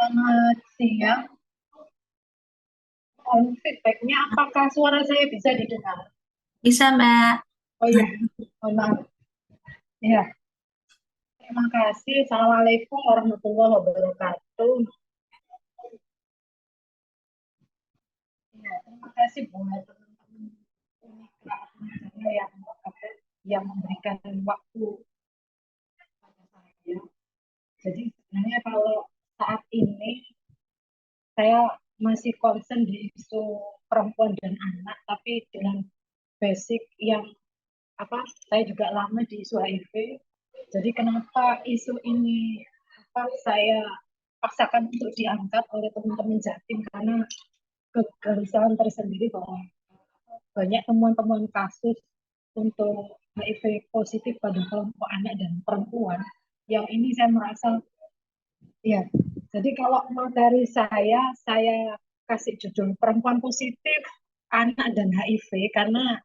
Selamat siang. Feedbacknya apakah suara saya bisa didengar? Bisa, Mbak. Oh iya, mohon maaf. Ya, terima kasih. Assalamualaikum warahmatullahi wabarakatuh. Ya, terima kasih buat teman-teman ini yang memberikan waktu pada saya. Jadi sebenarnya kalau saat ini saya masih concern di isu perempuan dan anak, tapi dengan basic yang apa saya juga lama di isu HIV. Jadi kenapa isu ini saya paksakan untuk diangkat oleh teman-teman Jatim karena kegelisahan tersendiri bahwa banyak temuan-temuan kasus untuk HIV positif pada kelompok anak dan perempuan. Yang ini saya merasa ya. Jadi kalau materi saya kasih judul perempuan positif, anak dan HIV karena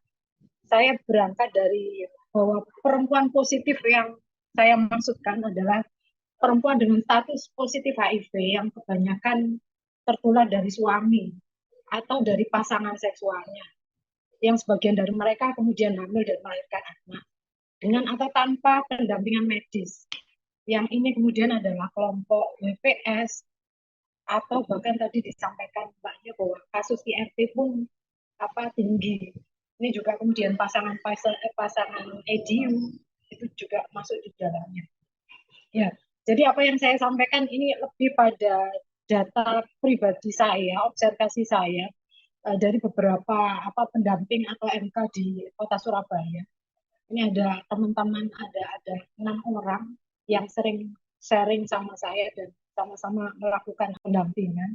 saya berangkat dari bahwa perempuan positif yang saya maksudkan adalah perempuan dengan status positif HIV yang kebanyakan tertular dari suami atau dari pasangan seksualnya, yang sebagian dari mereka kemudian hamil dan melahirkan anak dengan atau tanpa pendampingan medis. Yang ini kemudian adalah kelompok WPS atau bahkan tadi disampaikan Mbaknya bahwa kasus IRT pun tinggi. Ini juga kemudian pasangan EDU itu juga masuk di dalamnya. Ya, jadi apa yang saya sampaikan ini lebih pada data pribadi saya, observasi saya dari beberapa pendamping atau MK di Kota Surabaya. Ini ada teman-teman, ada 6 orang yang sering sharing sama saya dan sama-sama melakukan pendampingan.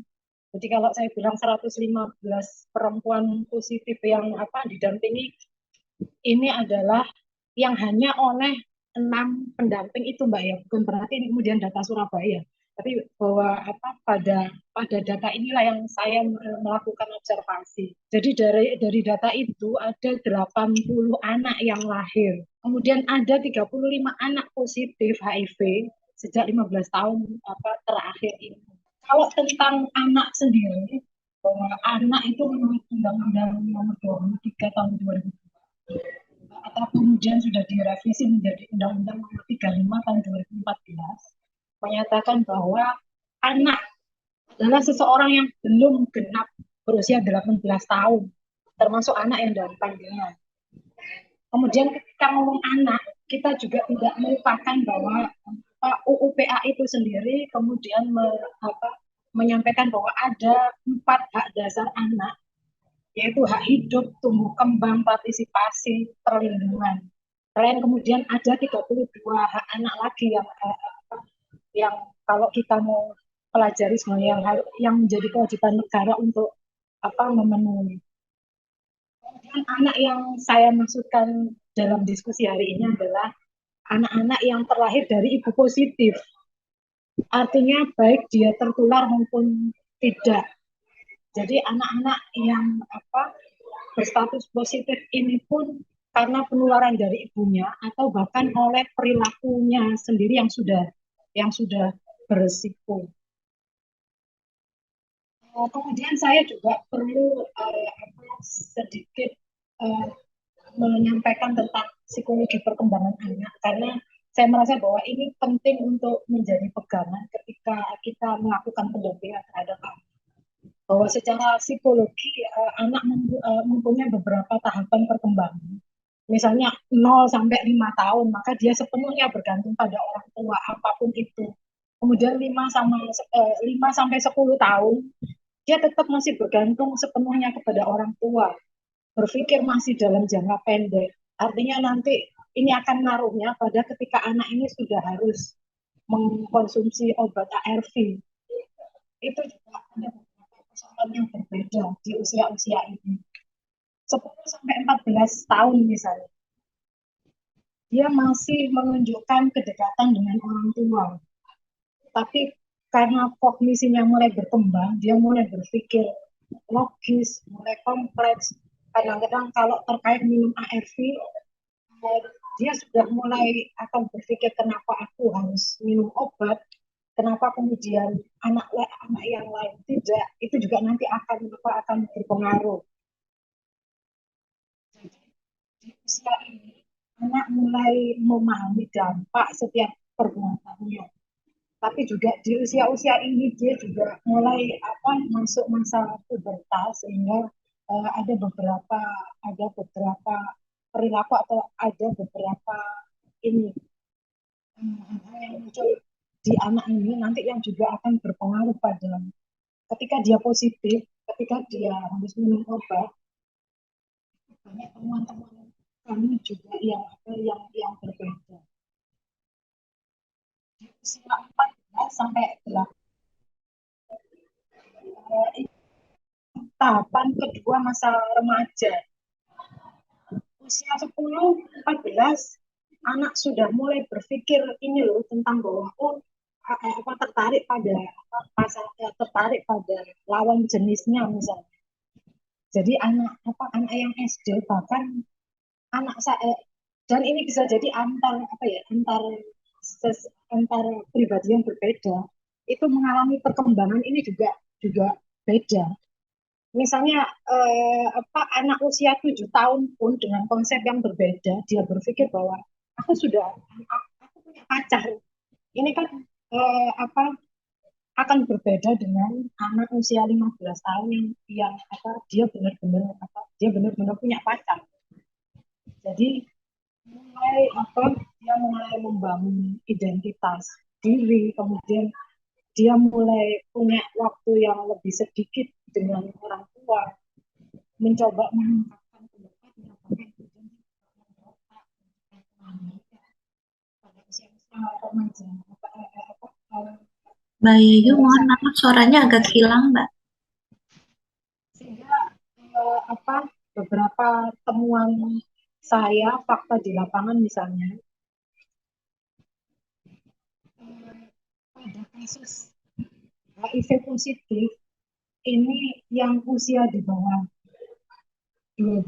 Jadi kalau saya bilang 115 perempuan positif yang didampingi, ini adalah yang hanya oleh 6 pendamping itu Mbak ya, bukan berarti ini kemudian data Surabaya, tapi bahwa pada data inilah yang saya melakukan observasi. Jadi dari data itu ada 80 anak yang lahir, kemudian ada 35 anak positif HIV sejak 15 tahun terakhir ini. Kalau tentang anak sendiri, bahwa anak itu menurut Undang-Undang Nomor 23 Tahun 2000 atau kemudian sudah direvisi menjadi Undang-Undang Nomor 35 Tahun 2014 menyatakan bahwa anak adalah seseorang yang belum genap berusia 18 tahun, termasuk anak yang dalam kandungan. Kemudian ketika ngomong anak, kita juga tidak melupakan bahwa UU PA itu sendiri kemudian menyampaikan bahwa ada 4 hak dasar anak, yaitu hak hidup, tumbuh kembang, partisipasi, perlindungan. Selain kemudian ada 32 hak anak lagi yang kalau kita mau pelajari sebenarnya yang menjadi kewajiban negara untuk memenuhi. Kemudian anak yang saya maksudkan dalam diskusi hari ini adalah anak-anak yang terlahir dari ibu positif. Artinya baik dia tertular maupun tidak. Jadi anak-anak yang berstatus positif ini pun karena penularan dari ibunya atau bahkan oleh perilakunya sendiri yang sudah berisiko. Kemudian saya juga perlu sedikit uh, menyampaikan tentang psikologi perkembangan anak karena saya merasa bahwa ini penting untuk menjadi pegangan ketika kita melakukan pendampingan terhadap anak. Bahwa secara psikologi anak mempunyai beberapa tahapan perkembangan. Misalnya 0 sampai 5 tahun, maka dia sepenuhnya bergantung pada orang tua apapun itu. Kemudian 5 sampai 10 tahun, dia tetap masih bergantung sepenuhnya kepada orang tua, berpikir masih dalam jangka pendek. Artinya nanti ini akan ngaruhnya pada ketika anak ini sudah harus mengkonsumsi obat ARV. Itu juga ada beberapa persoalan yang berbeda di usia-usia ini. 10 sampai 14 tahun misalnya, dia masih menunjukkan kedekatan dengan orang tua. Tapi karena kognisinya mulai berkembang, dia mulai berpikir logis, mulai kompleks. Kadang-kadang kalau terkait minum ARV, dia sudah mulai akan berpikir kenapa aku harus minum obat. Kenapa kemudian anak yang lain tidak? Itu juga nanti akan berpengaruh. Jadi di usia ini anak mulai memahami dampak setiap perbuatannya. Tapi juga di usia-usia ini dia juga mulai masuk masa pubertas sehingga ada beberapa perilaku atau ada beberapa ini yang muncul di anak ini nanti yang juga akan berpengaruh pada ketika dia positif, ketika dia harus minum obat, banyak teman-teman kami juga yang berbeda. Di usia 14 sampai 8 tahapan kedua masa remaja. Usia 10-14 anak sudah mulai berpikir ini loh tentang bahwa tertarik pada tertarik pada lawan jenisnya misalnya. Jadi anak yang SD bahkan anak saya dan ini bisa jadi antar pribadi yang berbeda itu mengalami perkembangan ini juga juga beda. Misalnya anak usia 7 tahun pun dengan konsep yang berbeda dia berpikir bahwa aku punya pacar. Ini kan eh, apa akan berbeda dengan anak usia 15 tahun yang dia benar-benar punya pacar. Jadi dia mulai membangun identitas diri, kemudian dia mulai punya waktu yang lebih sedikit dengan orang tua, mencoba mengungkapkan pendapatnya, bahkan pada usia-usia remaja, Mbak Yayu, mohon sampai maaf suaranya agak hilang, Mbak. sehingga beberapa temuan saya fakta di lapangan misalnya pada kasus HIV positif ini yang usia di bawah 12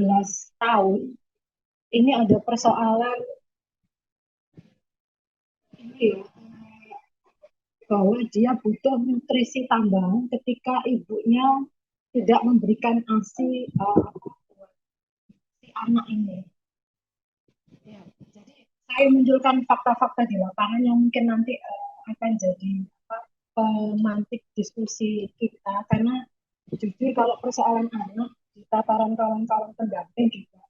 tahun ini ada persoalan ini ya, bahwa dia butuh nutrisi tambahan ketika ibunya tidak memberikan ASI si anak ini. Ya, jadi saya munculkan fakta-fakta di lapangan yang mungkin nanti akan jadi pemantik diskusi kita karena jujur kalau persoalan anak di tataran kawan-kawan pendamping juga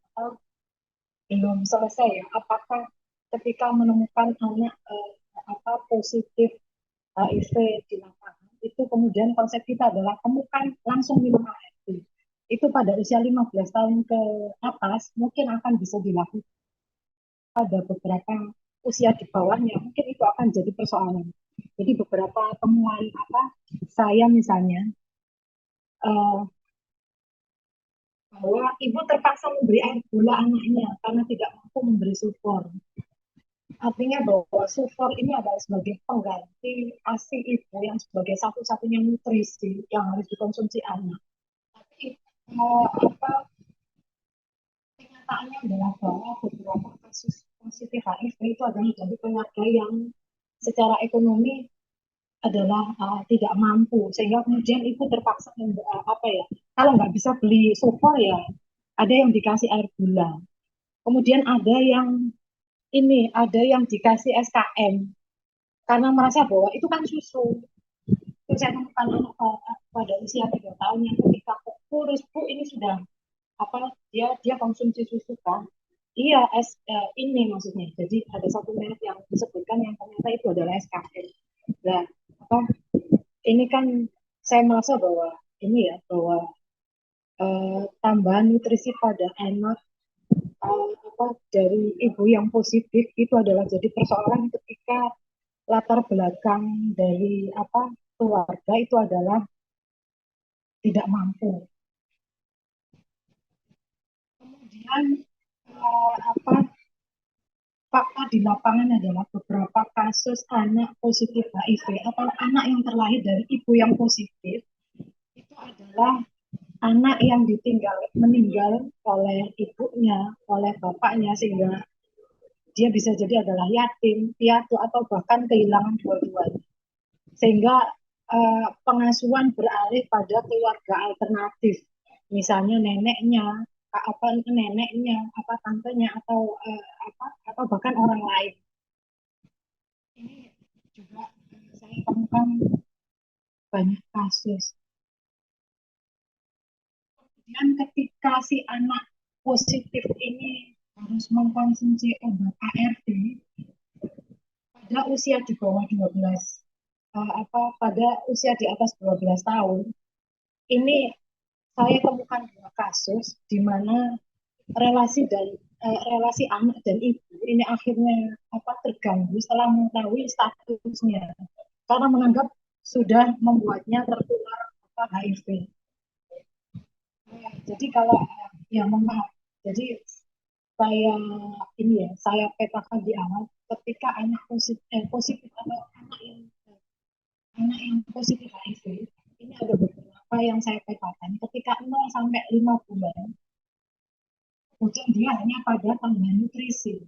belum selesai ya. Apakah ketika menemukan anak positif HIV di lapangan itu kemudian konsep kita adalah temukan langsung minum ARV. Itu pada usia 15 tahun ke atas mungkin akan bisa dilakukan pada beberapa usia di bawahnya mungkin itu akan jadi persoalan. Jadi beberapa temuan saya misalnya uh, bahwa ibu terpaksa memberi air gula anaknya karena tidak mampu memberi sufor. Artinya bahwa sufor ini adalah sebagai pengganti ASI ibu yang sebagai satu-satunya nutrisi yang harus dikonsumsi anak. Tapi apa kenyataannya adalah bahwa beberapa kasus positif HIV itu adalah dari keluarga yang secara ekonomi adalah tidak mampu sehingga kemudian ibu terpaksa kalau nggak bisa beli sufor ya ada yang dikasih air gula kemudian ada yang dikasih SKM karena merasa bahwa itu kan susu. Terus saya temukan anak pada usia 3 tahun yang ketika kurus bu ini sudah dia konsumsi susu kan. Iya ini maksudnya. Jadi ada satu merek yang disebutkan yang ternyata itu adalah SKM. Nah, apa ini kan saya merasa bahwa ini ya bahwa tambahan nutrisi pada anak dari ibu yang positif itu adalah jadi persoalan ketika latar belakang dari keluarga itu adalah tidak mampu. Kemudian apa fakta di lapangan adalah beberapa kasus anak positif HIV atau anak yang terlahir dari ibu yang positif itu adalah anak yang meninggal oleh ibunya, oleh bapaknya sehingga dia bisa jadi adalah yatim, piatu atau bahkan kehilangan dua-duanya. sehingga pengasuhan beralih pada keluarga alternatif, misalnya neneknya, apa neneknya, apa tantenya, atau bahkan orang lain. Ini juga saya temukan banyak kasus. Dan ketika si anak positif ini harus mengkonsumsi obat ART pada usia di bawah 12, pada usia di atas 12 tahun, ini saya temukan dua kasus di mana relasi anak dan ibu ini akhirnya terganggu setelah mengetahui statusnya karena menganggap sudah membuatnya tertular HIV. Jadi kalau ya mohon maaf, jadi saya saya petakan di awal ketika positif atau anak yang positif HIV ini ada beberapa yang saya petakan ketika 0 sampai 5 bulan kemudian dia hanya pada tambahan nutrisi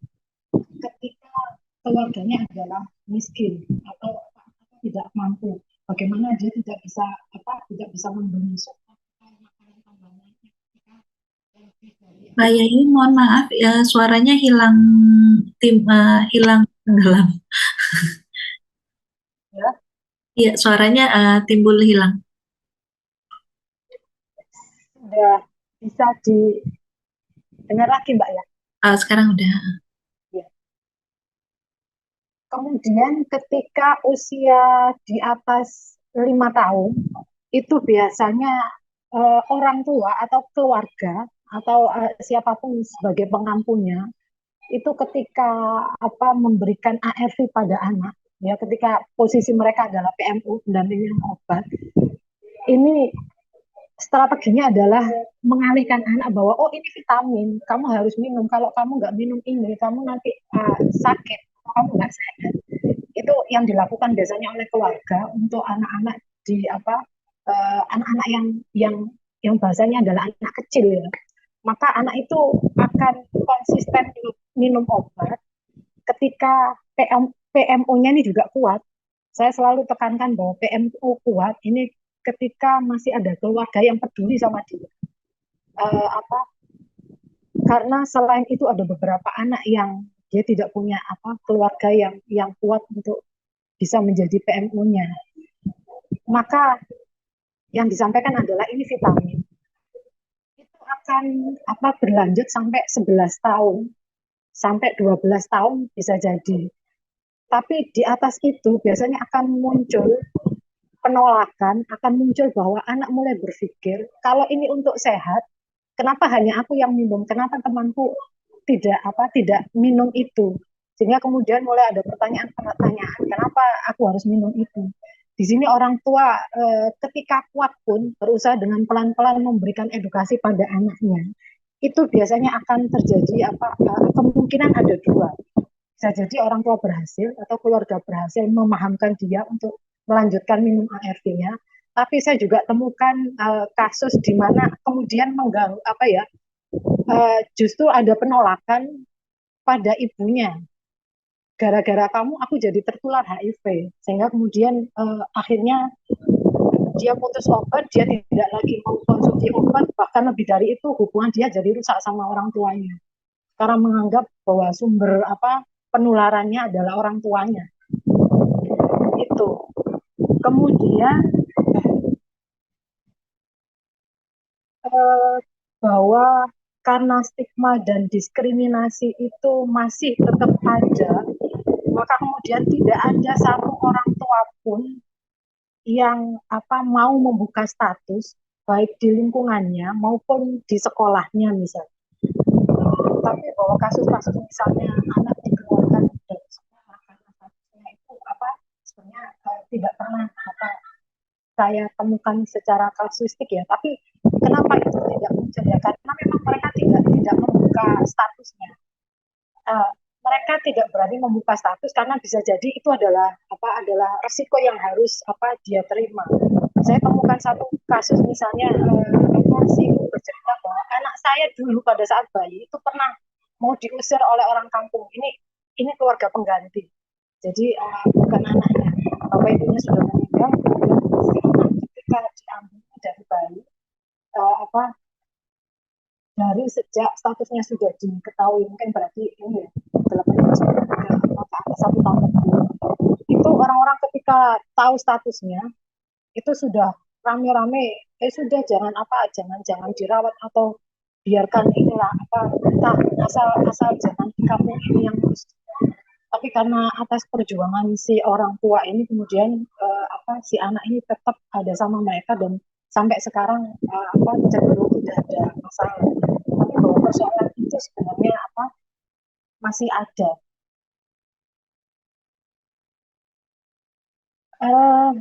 ketika keluarganya adalah miskin atau tidak mampu, bagaimana dia tidak bisa membeli makanan tambahan ketika lebih dari Mbak Yayu, mohon maaf ya, suaranya hilang hilang tenggelam. ya, Iya, suaranya timbul hilang. sudah bisa didengar lagi Mbak ya. Sekarang udah. Ya. Kemudian ketika usia di atas 5 tahun, itu biasanya orang tua atau keluarga atau siapapun sebagai pengampunya, itu ketika memberikan ARV pada anak, ya ketika posisi mereka adalah PMU, pendampingan obat, ini strateginya adalah mengalihkan anak bahwa oh ini vitamin, kamu harus minum. Kalau kamu nggak minum ini, kamu nanti sakit, kamu nggak sehat. Itu yang dilakukan biasanya oleh keluarga untuk anak-anak di anak-anak yang bahasanya adalah anak kecil ya. Maka anak itu akan konsisten minum obat ketika PMO-nya ini juga kuat. Saya selalu tekankan bahwa PMO kuat ini ketika masih ada keluarga yang peduli sama dia. Uh, apa karena selain itu ada beberapa anak yang dia tidak punya keluarga yang kuat untuk bisa menjadi PMO-nya. Maka yang disampaikan adalah ini vitamin. Itu akan berlanjut sampai 11 tahun, sampai 12 tahun bisa jadi. Tapi di atas itu biasanya akan muncul penolakan, akan muncul bahwa anak mulai berpikir, kalau ini untuk sehat, kenapa hanya aku yang minum? Kenapa temanku tidak minum itu? Sehingga kemudian mulai ada pertanyaan-pertanyaan, kenapa aku harus minum itu? Di sini orang tua ketika kuat pun berusaha dengan pelan-pelan memberikan edukasi pada anaknya. Itu biasanya akan terjadi kemungkinan ada dua. Bisa jadi orang tua berhasil atau keluarga berhasil memahamkan dia untuk melanjutkan minum ARV-nya. Tapi saya juga temukan kasus di mana kemudian mengganggu justru ada penolakan pada ibunya. Gara-gara kamu aku jadi tertular HIV. Sehingga kemudian akhirnya dia putus obat, dia tidak lagi mau konsumsi obat, bahkan lebih dari itu hubungan dia jadi rusak sama orang tuanya. Karena menganggap bahwa sumber penularannya adalah orang tuanya. Itu. Kemudian bahwa karena stigma dan diskriminasi itu masih tetap ada, maka kemudian tidak ada satu orang tua pun yang mau membuka status baik di lingkungannya maupun di sekolahnya misalnya. Tapi bahwa kasus-kasus misalnya anak dikeluarkan dari sekolah karena statusnya itu sebenarnya tidak pernah saya temukan secara kasuistik ya. Tapi kenapa itu tidak muncul ya? Karena memang mereka tidak membuka statusnya. Uh, Mereka tidak berani membuka status karena bisa jadi itu adalah resiko yang harus dia terima. Saya temukan satu kasus misalnya si ibu bercerita bahwa anak saya dulu pada saat bayi itu pernah mau diusir oleh orang kampung. Ini keluarga pengganti. Jadi bukan anaknya. bapak ibunya sudah meninggal, kemudian si anak ketika diambil dari bayi, apa dari sejak statusnya sudah diketahui, mungkin berarti ini ya, 8 tahun 1 tahun itu orang-orang ketika tahu statusnya itu sudah rame-rame, sudah jangan apa, jangan jangan dirawat atau biarkan inilah apa, entah asal asal jangan di kampung ini yang harus. Tapi karena atas perjuangan si orang tua ini kemudian apa si anak ini tetap ada sama mereka dan sampai sekarang apa cenderung tidak ada masalah. Tapi bahwa persoalan itu sebenarnya apa masih ada. Uh,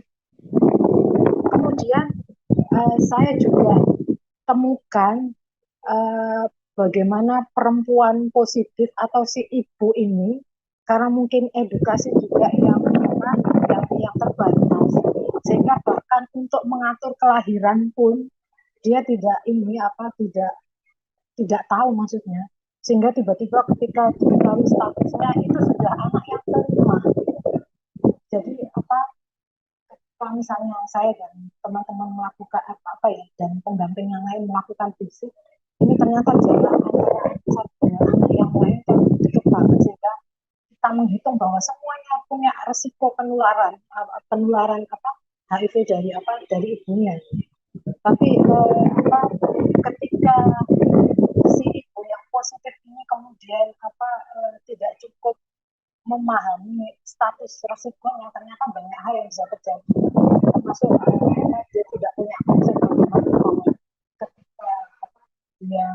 Kemudian saya juga temukan uh, bagaimana perempuan positif atau si ibu ini karena mungkin edukasi juga yang apa, yang terbatas sehingga bahkan untuk mengatur kelahiran pun dia tidak ini apa tidak tahu maksudnya sehingga tiba-tiba ketika diketahui statusnya itu sudah anak yang kelima. Jadi apa kalau misalnya saya dan teman-teman melakukan apa ya dan pendamping yang lain melakukan fisik ini ternyata jarak antara satu dengan anak yang lain tertutup banget sehingga kita menghitung bahwa semuanya punya resiko penularan penularan apa HIV dari apa dari ibunya. Tapi apa ketika si ibu yang positif ini kemudian apa tidak cukup memahami status resikonya ternyata banyak hal yang bisa terjadi termasuk dia tidak punya konsep bagaimana ketika apa, dia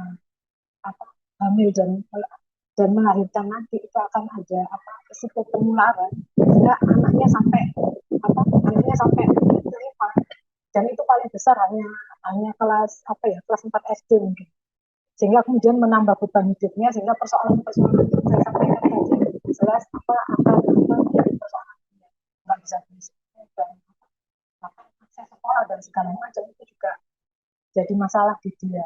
apa hamil dan melahirkan nanti itu akan ada apa risiko penularan sehingga anaknya sampai apa anaknya sampai terima dan itu paling besar hanya hanya kelas apa ya kelas 4 SD mungkin sehingga kemudian menambah beban hidupnya sehingga persoalan-persoalan yang saya sampaikan tadi jelas apa akan apa menjadi persoalan nggak bisa diselesaikan dan apa akses sekolah dan segala macam itu juga jadi masalah di dia.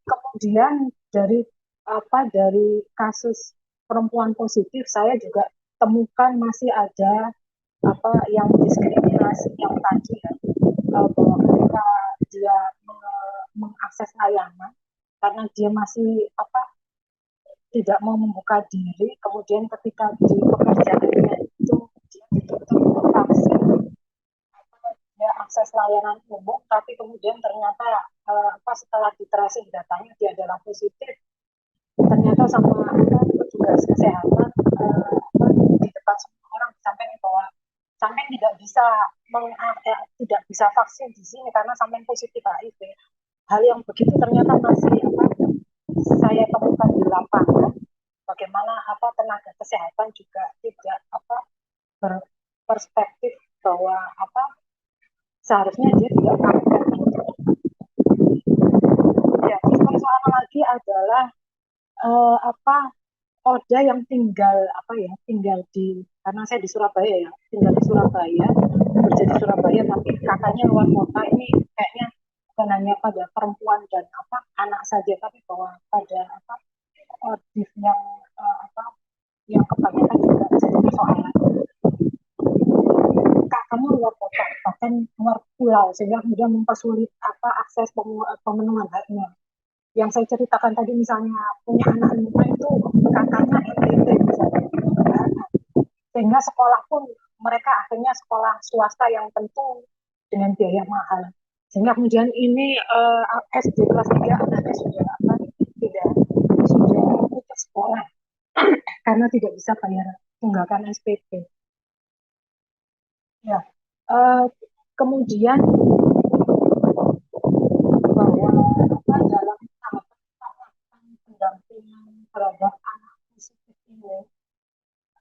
Kemudian dari apa dari kasus perempuan positif saya juga temukan masih ada apa yang diskriminasi yang tadi ya bahwa ketika dia mengakses layanan karena dia masih apa tidak mau membuka diri kemudian ketika di pekerjaannya itu dia dituntut vaksin dia akses layanan umum tapi kemudian ternyata apa setelah diterasi datanya dia adalah positif ternyata sama apa petugas kesehatan di depan semua orang disampaikan bahwa sampai tidak bisa tidak bisa vaksin di sini karena sampai positif HIV. Hal yang begitu ternyata masih apa saya temukan di lapangan. Bagaimana apa tenaga kesehatan juga tidak apa berperspektif bahwa apa seharusnya dia tidak melakukan itu. Ya, terus persoalan lagi adalah apa Oda yang tinggal apa ya tinggal di karena saya di Surabaya ya tinggal di Surabaya kerja di Surabaya tapi kakaknya luar kota ini kayaknya bukan hanya pada perempuan dan apa anak saja tapi bahwa pada apa odif yang apa yang kebanyakan juga jadi persoalan kakaknya luar kota bahkan luar pulau sehingga kemudian mempersulit apa akses pemenuhan haknya yang saya ceritakan tadi misalnya punya anak lima itu kakaknya NTT misalnya sehingga sekolah pun mereka akhirnya sekolah swasta yang tentu dengan biaya mahal sehingga kemudian ini SD kelas 3 anaknya sudah apa tidak sudah putus sekolah karena tidak bisa bayar tunggakan SPP ya kemudian bahwa apa dalam tahapan pendampingan terhadap anak positif ini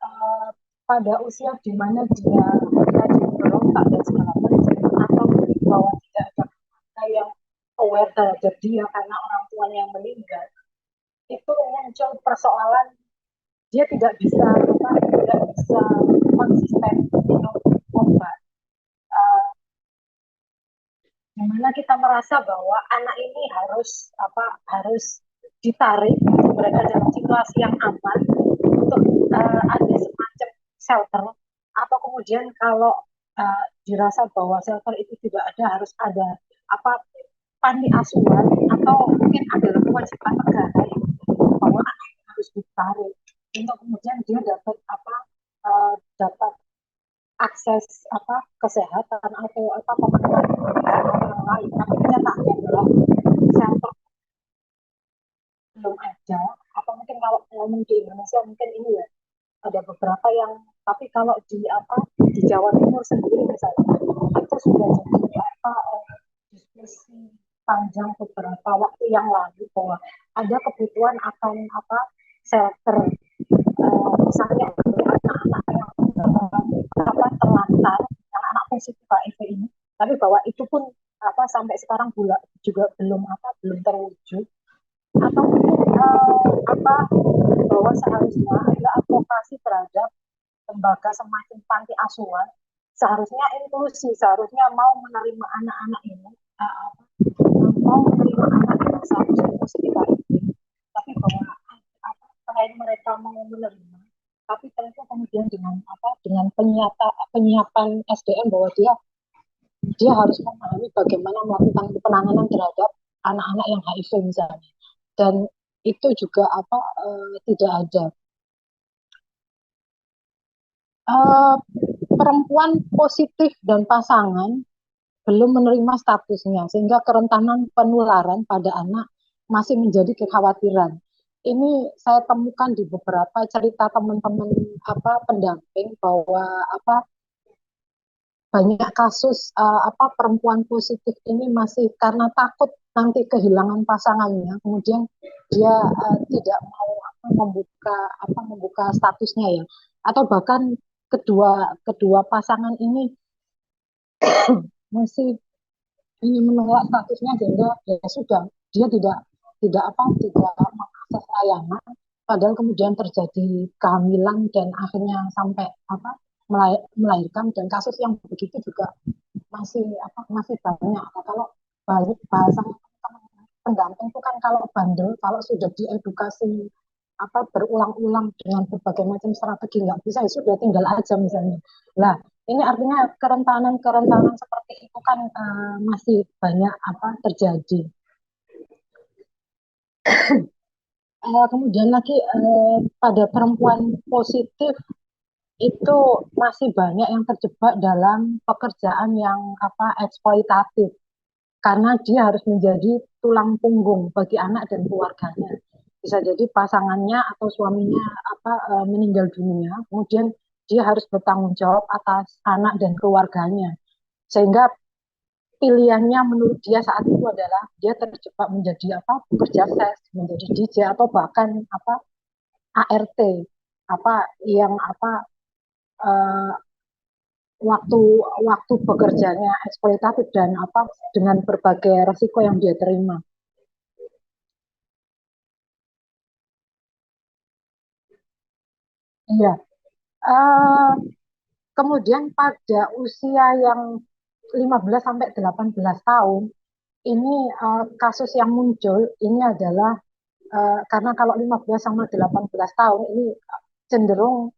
uh, pada usia di mana dia tadi berontak dan segala macam atau bahwa tidak ada keluarga yang aware terhadap dia karena orang tuanya yang meninggal itu muncul persoalan dia tidak bisa apa, tidak bisa konsisten minum obat di mana kita merasa bahwa anak ini harus apa harus ditarik berada dalam situasi yang aman untuk ada semacam shelter, atau kemudian kalau dirasa bahwa shelter itu tidak ada, harus ada apa panti asuhan, atau mungkin ada kewajiban negara yang bahwa anak harus ditarik untuk kemudian dia dapat dapat akses kesehatan atau pemenuhan kebutuhan atau yang lain. Tapi kenyataannya adalah shelter belum ada, atau mungkin kalau ngomong di Indonesia mungkin ini ya ada beberapa yang, tapi kalau di Jawa Timur sendiri misalnya itu sudah jadi diskusi panjang beberapa waktu yang lalu bahwa ada kebutuhan akan shelter, misalnya anak-anak yang terlantar, anak-anak positif HIV ini, tapi bahwa itu pun sampai sekarang juga belum terwujud, atau mungkin bahwa seharusnya ada advokasi terhadap lembaga semacam panti asuhan, seharusnya inklusi, seharusnya mau menerima anak-anak ini, mau menerima anak yang seharusnya positif HIV, tapi bahwa selain mereka mau menerima, tapi tentu kemudian dengan penyiapan SDM, bahwa dia harus memahami bagaimana melakukan penanganan terhadap anak-anak yang HIV misalnya, dan itu juga tidak ada. Perempuan positif dan pasangan belum menerima statusnya, sehingga kerentanan penularan pada anak masih menjadi kekhawatiran. Ini saya temukan di beberapa cerita teman-teman pendamping, bahwa banyak kasus perempuan positif ini masih karena takut nanti kehilangan pasangannya, kemudian dia tidak mau membuka statusnya ya, atau bahkan kedua pasangan ini masih ingin menolak statusnya, sehingga ya sudah dia tidak mengakses layanan, padahal kemudian terjadi kehamilan dan akhirnya sampai melahirkan, dan kasus yang begitu juga masih banyak. Kalau bahasa pendamping itu kan kalau bandel, kalau sudah diedukasi berulang-ulang dengan berbagai macam strategi nggak bisa, ya sudah tinggal aja misalnya. Nah, ini artinya kerentanan seperti itu kan masih banyak terjadi. Kemudian lagi pada perempuan positif itu masih banyak yang terjebak dalam pekerjaan yang eksploitatif, karena dia harus menjadi tulang punggung bagi anak dan keluarganya. Bisa jadi pasangannya atau suaminya meninggal dunia, kemudian dia harus bertanggung jawab atas anak dan keluarganya, sehingga pilihannya menurut dia saat itu adalah dia terjebak menjadi pekerja seks, menjadi DJ, atau bahkan ART, yang uh, waktu waktu bekerjanya eksploitatif, dan dengan berbagai resiko yang dia terima. Iya. Uh, Kemudian pada usia yang 15 sampai 18 tahun ini kasus yang muncul ini adalah karena kalau 15 sama 18 tahun ini cenderung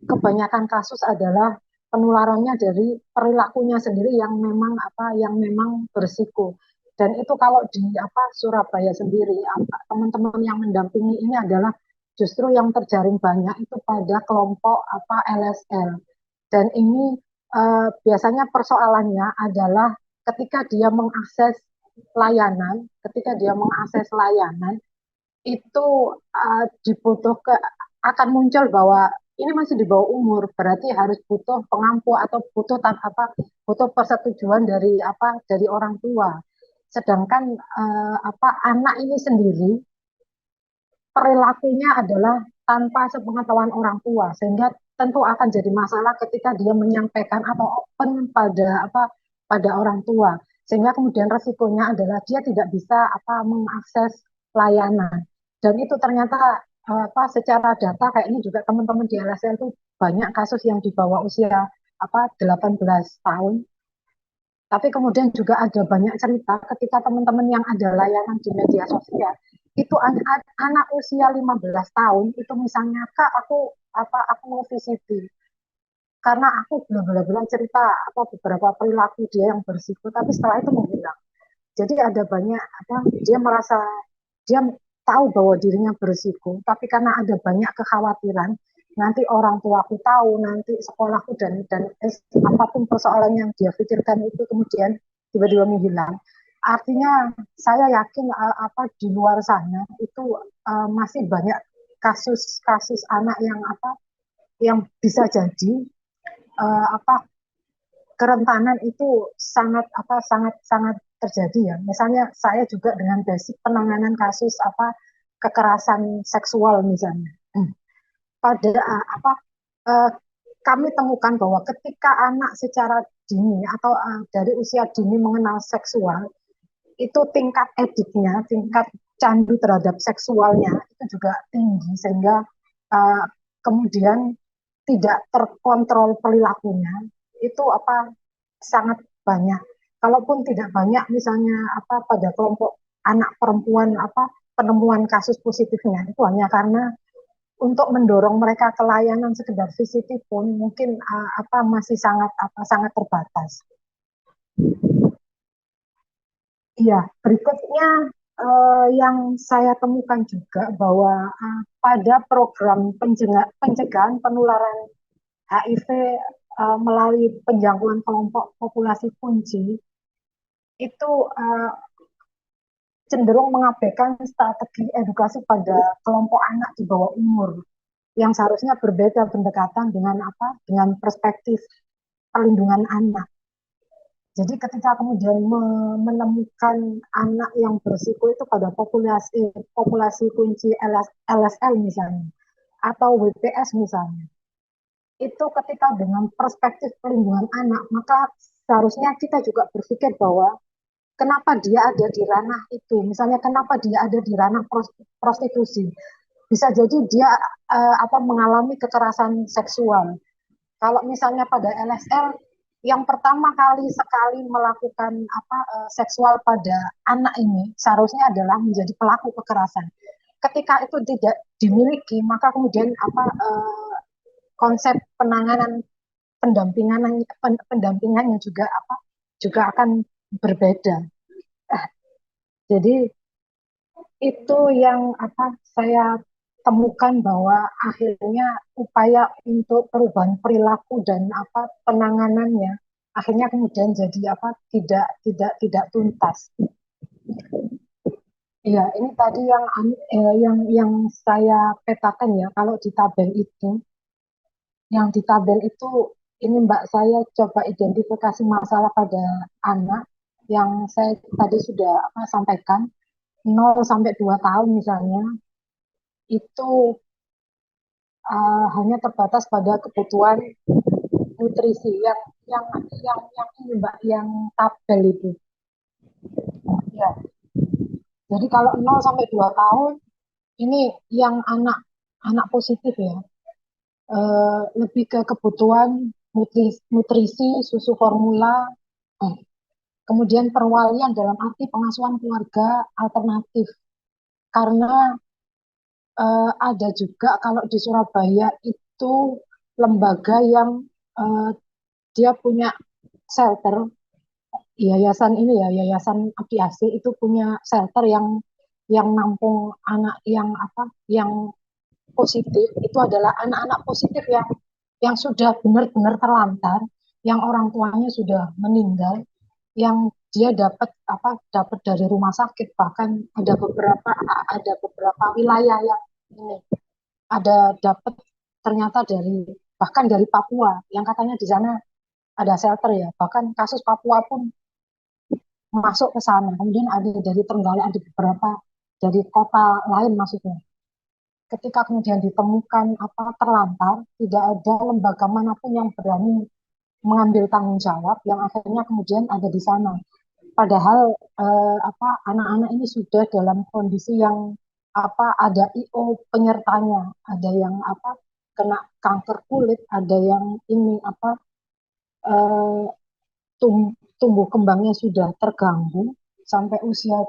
kebanyakan kasus adalah penularannya dari perilakunya sendiri yang memang berisiko. Dan itu kalau di Surabaya sendiri, teman-teman yang mendampingi ini adalah justru yang terjaring banyak itu pada kelompok LSL. Dan ini biasanya persoalannya adalah ketika dia mengakses layanan itu dibutuhkan, akan muncul bahwa ini masih di bawah umur, berarti harus butuh pengampu atau butuh persetujuan dari orang tua. Sedangkan anak ini sendiri perilakunya adalah tanpa sepengetahuan orang tua, sehingga tentu akan jadi masalah ketika dia menyampaikan atau open pada orang tua, sehingga kemudian resikonya adalah dia tidak bisa mengakses layanan. Dan itu ternyata secara data kayak ini juga teman-teman di LSL itu banyak kasus yang di bawah usia 18 tahun. Tapi kemudian juga ada banyak cerita ketika teman-teman yang ada layanan di media sosial itu anak usia 15 tahun itu misalnya kak aku mau VCT karena aku belum cerita apa beberapa perilaku dia yang berisiko tapi setelah itu menghilang. Jadi ada banyak apa dia merasa dia tahu bahwa dirinya berisiko tapi karena ada banyak kekhawatiran nanti orang tuaku tahu nanti sekolahku dan apapun persoalan yang dia pikirkan itu kemudian tiba-tiba menghilang. Artinya saya yakin apa di luar sana itu masih banyak kasus-kasus anak yang apa yang bisa jadi apa kerentanan itu sangat apa sangat sangat terjadi ya. Misalnya saya juga dengan basic penanganan kasus apa kekerasan seksual misalnya. Pada apa uh, kami temukan bahwa ketika anak secara dini atau dari usia dini mengenal seksual itu tingkat ediknya, tingkat candu terhadap seksualnya itu juga tinggi sehingga uh, kemudian tidak terkontrol perilakunya itu apa sangat banyak. Kalaupun tidak banyak misalnya apa pada kelompok anak perempuan apa penemuan kasus positifnya itu hanya karena untuk mendorong mereka ke layanan sekedar VCT pun mungkin apa masih sangat apa sangat terbatas. Iya, berikutnya yang saya temukan juga bahwa pada program pencegahan penularan HIV melalui penjangkauan kelompok populasi kunci itu cenderung mengabaikan strategi edukasi pada kelompok anak di bawah umur yang seharusnya berbeda pendekatan dengan apa? Dengan perspektif perlindungan anak. Jadi ketika kemudian menemukan anak yang berisiko itu pada populasi populasi kunci LSL misalnya atau WPS misalnya, itu ketika dengan perspektif perlindungan anak, maka seharusnya kita juga berpikir bahwa kenapa dia ada di ranah itu, misalnya kenapa dia ada di ranah prostitusi, bisa jadi dia apa mengalami kekerasan seksual. Kalau misalnya pada LSL yang pertama kali sekali melakukan apa seksual pada anak ini seharusnya adalah menjadi pelaku kekerasan. Ketika itu tidak dimiliki, maka kemudian apa konsep penanganan pendampingannya juga apa juga akan berbeda. Jadi itu yang apa saya temukan bahwa akhirnya upaya untuk perubahan perilaku dan apa penanganannya akhirnya kemudian jadi apa tidak tuntas. Iya, ini tadi yang saya petakan ya kalau di tabel itu, yang di tabel itu ini Mbak saya coba identifikasi masalah pada anak yang saya tadi sudah apa, sampaikan 0 sampai 2 tahun misalnya itu hanya terbatas pada kebutuhan nutrisi yang ini Mbak yang tabel itu. Ya. Jadi kalau 0 sampai 2 tahun ini yang anak positif ya. Lebih ke kebutuhan nutrisi, susu formula, eh, kemudian perwalian dalam arti pengasuhan keluarga alternatif. Karena ada juga kalau di Surabaya itu lembaga yang eh, dia punya shelter, yayasan ini ya, yayasan Abdi Asi itu punya shelter yang nampung anak yang apa, yang positif itu adalah anak-anak positif yang sudah benar-benar terlantar, yang orang tuanya sudah meninggal, yang dia dapat apa dapat dari rumah sakit bahkan ada beberapa wilayah yang ini ada dapat ternyata dari bahkan dari Papua yang katanya di sana ada shelter ya bahkan kasus Papua pun masuk ke sana kemudian ada dari Trenggalek ada beberapa dari kota lain maksudnya ketika kemudian ditemukan apa terlantar tidak ada lembaga manapun yang berani mengambil tanggung jawab yang akhirnya kemudian ada di sana. Padahal apa anak-anak ini sudah dalam kondisi yang apa ada IO penyertanya, ada yang apa kena kanker kulit, ada yang ini apa eh, tumbuh kembangnya sudah terganggu sampai usia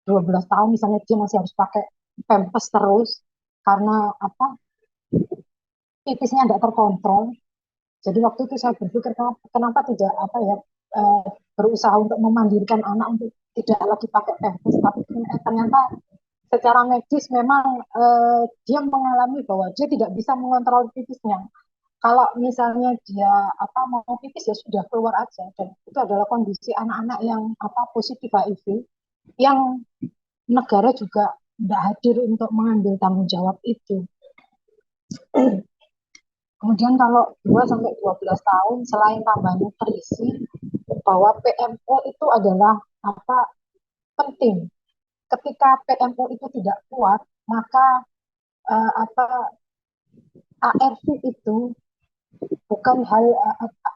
12 tahun misalnya dia masih harus pakai pampers terus karena apa pipisnya tidak terkontrol. Jadi waktu itu saya berpikir kenapa tidak apa ya eh, berusaha untuk memandirkan anak untuk tidak lagi pakai pampers, tapi ternyata secara medis memang dia mengalami bahwa dia tidak bisa mengontrol pipisnya. Kalau misalnya dia apa mau pipis ya sudah keluar aja, dan itu adalah kondisi anak-anak yang apa positif HIV yang negara juga tidak hadir untuk mengambil tanggung jawab itu. Kemudian kalau 2 sampai 12 tahun selain tambah nutrisi bahwa PMO itu adalah apa penting. Ketika PMO itu tidak kuat, maka apa ARV itu bukan hal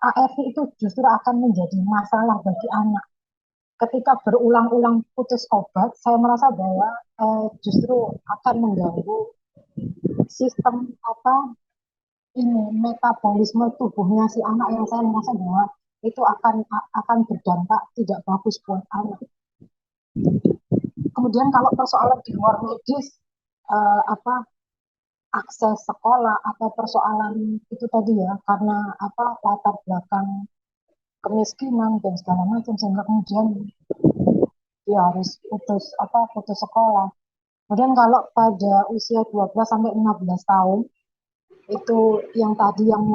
ARV itu justru akan menjadi masalah bagi anak. Ketika berulang-ulang putus obat, saya merasa bahwa justru akan mengganggu sistem apa ini metabolisme tubuhnya si anak yang saya merasa bahwa itu akan berdampak tidak bagus buat anak. Kemudian kalau persoalan di luar medis apa akses sekolah atau persoalan itu tadi ya karena apa latar belakang kemiskinan dan segala macam sehingga kemudian dia harus putus sekolah. Kemudian kalau pada usia 12 sampai 15 tahun itu yang tadi yang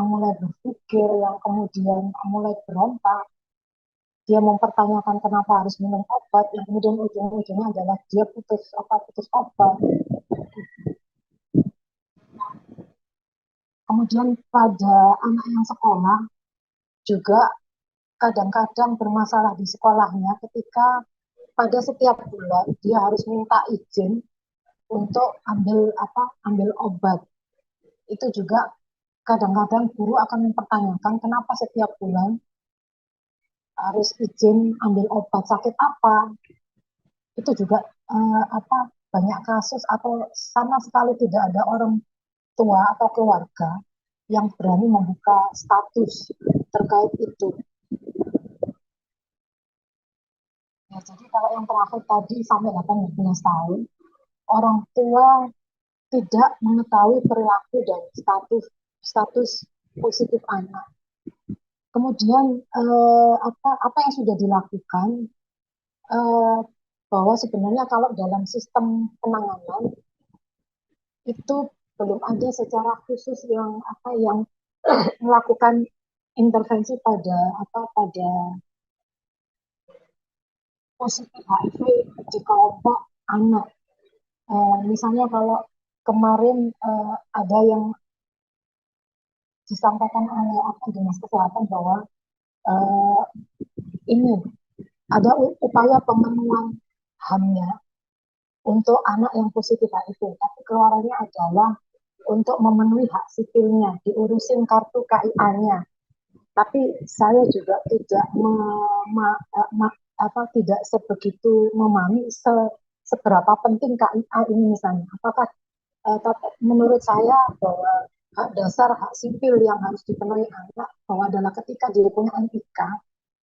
mulai berpikir, yang kemudian mulai berontak, dia mempertanyakan kenapa harus minum obat, yang kemudian ujung-ujungnya adalah dia putus obat. Kemudian pada anak yang sekolah juga kadang-kadang bermasalah di sekolahnya ketika pada setiap bulan dia harus minta izin untuk ambil obat. Itu juga kadang-kadang guru akan mempertanyakan kenapa setiap bulan harus izin ambil obat sakit apa. Itu juga banyak kasus atau sama sekali tidak ada orang tua atau keluarga yang berani membuka status terkait itu. Ya, jadi kalau yang terakhir tadi sampai 18 tahun, orang tua tidak mengetahui perilaku dan status positif anak. Kemudian apa yang sudah dilakukan eh, bahwa sebenarnya kalau dalam sistem penanganan itu belum ada secara khusus yang melakukan intervensi pada positif HIV di kelompok anak. Misalnya kalau kemarin ada yang disampaikan oleh Dinas Kesehatan bahwa eh, ini ada upaya pemenuhan HAM-nya untuk anak yang positif HIV, tapi keluarannya adalah untuk memenuhi hak sipilnya, diurusin kartu KIA-nya. Tapi saya juga tidak tidak sebegitu memahami seberapa penting KIA ini misalnya. Apakah menurut saya bahwa hak dasar hak sipil yang harus dipenuhi anak bahwa adalah ketika dia punya NIK,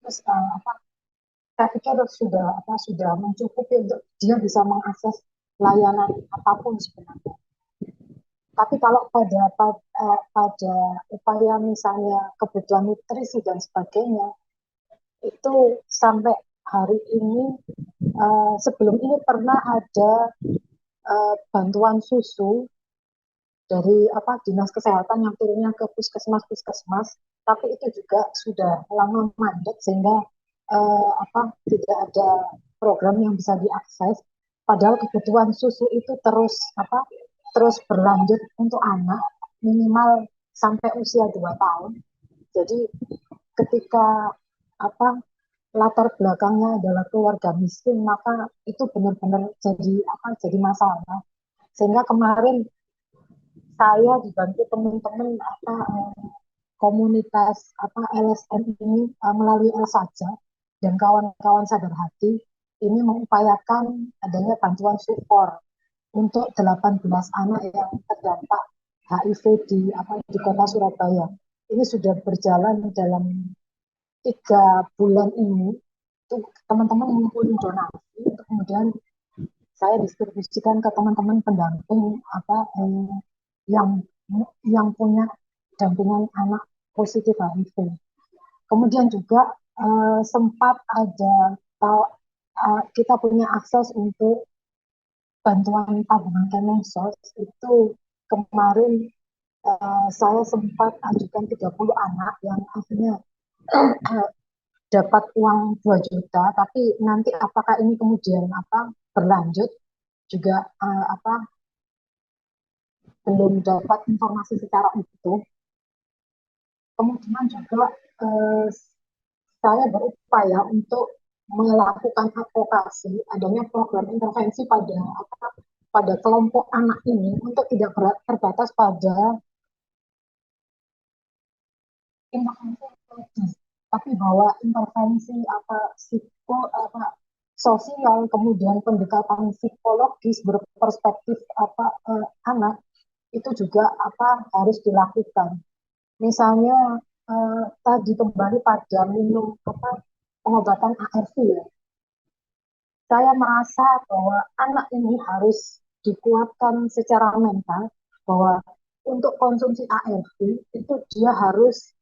terus saya pikir sudah mencukupi untuk dia bisa mengakses layanan apapun sebenarnya. Tapi kalau pada upaya misalnya kebutuhan nutrisi dan sebagainya, itu sampai hari ini sebelum ini pernah ada bantuan susu dari dinas kesehatan yang turunnya ke puskesmas, tapi itu juga sudah lama mandek sehingga tidak ada program yang bisa diakses. Padahal kebutuhan susu itu terus berlanjut untuk anak minimal sampai usia 2 tahun. Jadi ketika latar belakangnya adalah keluarga miskin, maka itu benar-benar jadi masalah. Sehingga kemarin saya dibantu teman-teman komunitas LSM ini melalui El Saja dan kawan-kawan sadar hati ini mengupayakan adanya bantuan support untuk 18 anak yang terdampak HIV di kota Surabaya. Ini sudah berjalan dalam 3 bulan ini itu teman-teman ngumpulin donasi, untuk kemudian saya distribusikan ke teman-teman pendamping apa yang punya dampingan anak positif HIV. Kemudian juga sempat ada kita punya akses untuk bantuan tabungan Kemensos itu kemarin saya sempat ajukan 30 anak yang akhirnya dapat uang 2 juta, tapi nanti apakah ini kemudian berlanjut juga belum dapat informasi secara utuh. Kemudian juga eh, saya berupaya untuk melakukan advokasi adanya program intervensi pada kelompok anak ini untuk tidak terbatas pada intervensi medis, tapi bahwa intervensi sosial, kemudian pendekatan psikologis berperspektif anak itu juga harus dilakukan. Misalnya tadi kembali pada minum pengobatan ARV ya. Saya merasa bahwa anak ini harus dikuatkan secara mental bahwa untuk konsumsi ARV itu dia harus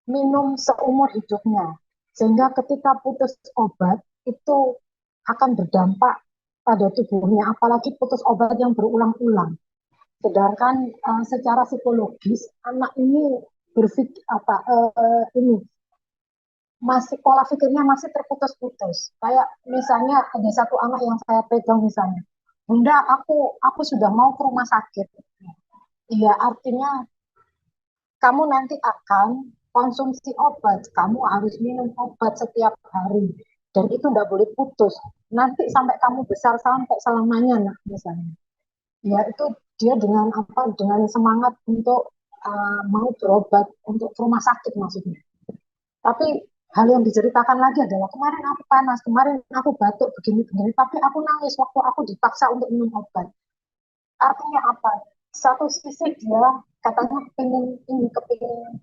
minum seumur hidupnya. Sehingga ketika putus obat itu akan berdampak pada tubuhnya, apalagi putus obat yang berulang-ulang. Sedangkan secara psikologis anak ini berpikir ini masih pola pikirnya masih terputus-putus. Kayak misalnya ada satu anak yang saya pegang misalnya, Bunda, aku sudah mau ke rumah sakit. Iya, artinya kamu nanti akan konsumsi obat, kamu harus minum obat setiap hari, dan itu tidak boleh putus. Nanti sampai kamu besar sampai selamanya, nah, misalnya. Ya itu dia dengan dengan semangat untuk mau berobat untuk ke rumah sakit maksudnya. Tapi hal yang diceritakan lagi adalah kemarin aku panas, kemarin aku batuk begini-begini, tapi aku nangis waktu aku dipaksa untuk minum obat. Artinya apa? Satu sisi dia katanya kepingin ini, kepingin.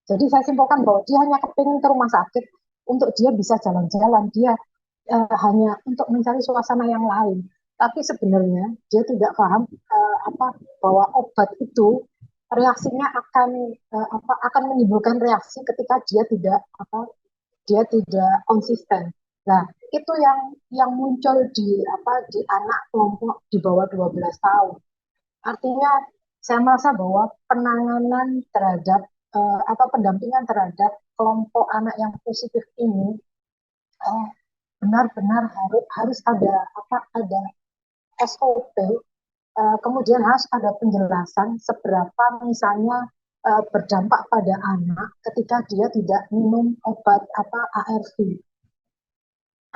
Jadi saya simpulkan bahwa dia hanya kepingin ke rumah sakit untuk dia bisa jalan-jalan. Dia hanya untuk mencari suasana yang lain. Tapi sebenarnya dia tidak paham bahwa obat itu reaksinya akan menimbulkan reaksi ketika dia tidak konsisten. Nah, itu yang muncul di anak kelompok di bawah 12 tahun. Artinya saya merasa bahwa penanganan terhadap pendampingan terhadap kelompok anak yang positif ini eh, benar-benar harus ada ada SOP, kemudian harus ada penjelasan seberapa misalnya berdampak pada anak ketika dia tidak minum obat ARV.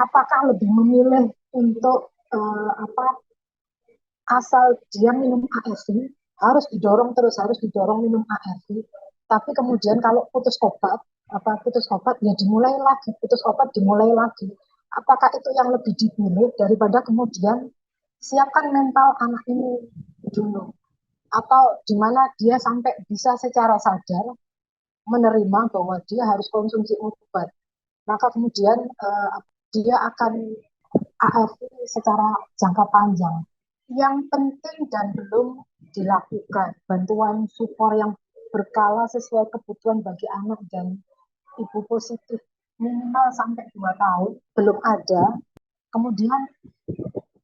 Apakah lebih memilih untuk asal dia minum ARV, harus didorong minum ARV, tapi kemudian kalau putus obat ya dimulai lagi, putus obat dimulai lagi. Apakah itu yang lebih dipilih daripada kemudian siapkan mental anak ini dulu, atau di mana dia sampai bisa secara sadar menerima bahwa dia harus konsumsi obat, maka kemudian dia akan ARV secara jangka panjang. Yang penting dan belum dilakukan bantuan support yang berkala sesuai kebutuhan bagi anak dan ibu positif minimal sampai 2 tahun belum ada. Kemudian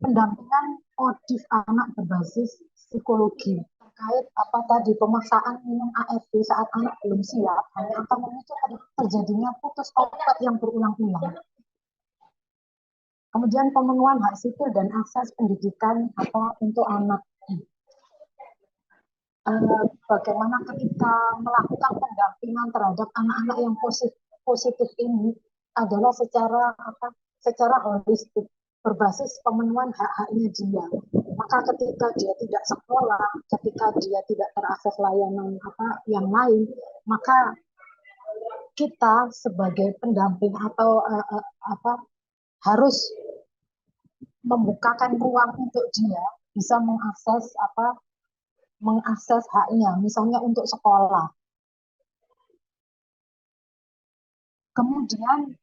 pendampingan ODIF anak berbasis psikologi terkait tadi pemaksaan minum ARV saat anak belum siap hanya akan memicu terjadinya putus obat yang berulang-ulang. Kemudian pemenuhan hak sipil dan akses pendidikan untuk anak. Bagaimana ketika melakukan pendampingan terhadap anak-anak yang positif ini adalah secara holistik berbasis pemenuhan hak-haknya dia. Maka ketika dia tidak sekolah, ketika dia tidak terakses layanan yang lain, maka kita sebagai pendamping atau harus membukakan ruang untuk dia bisa mengakses haknya, misalnya untuk sekolah. Kemudian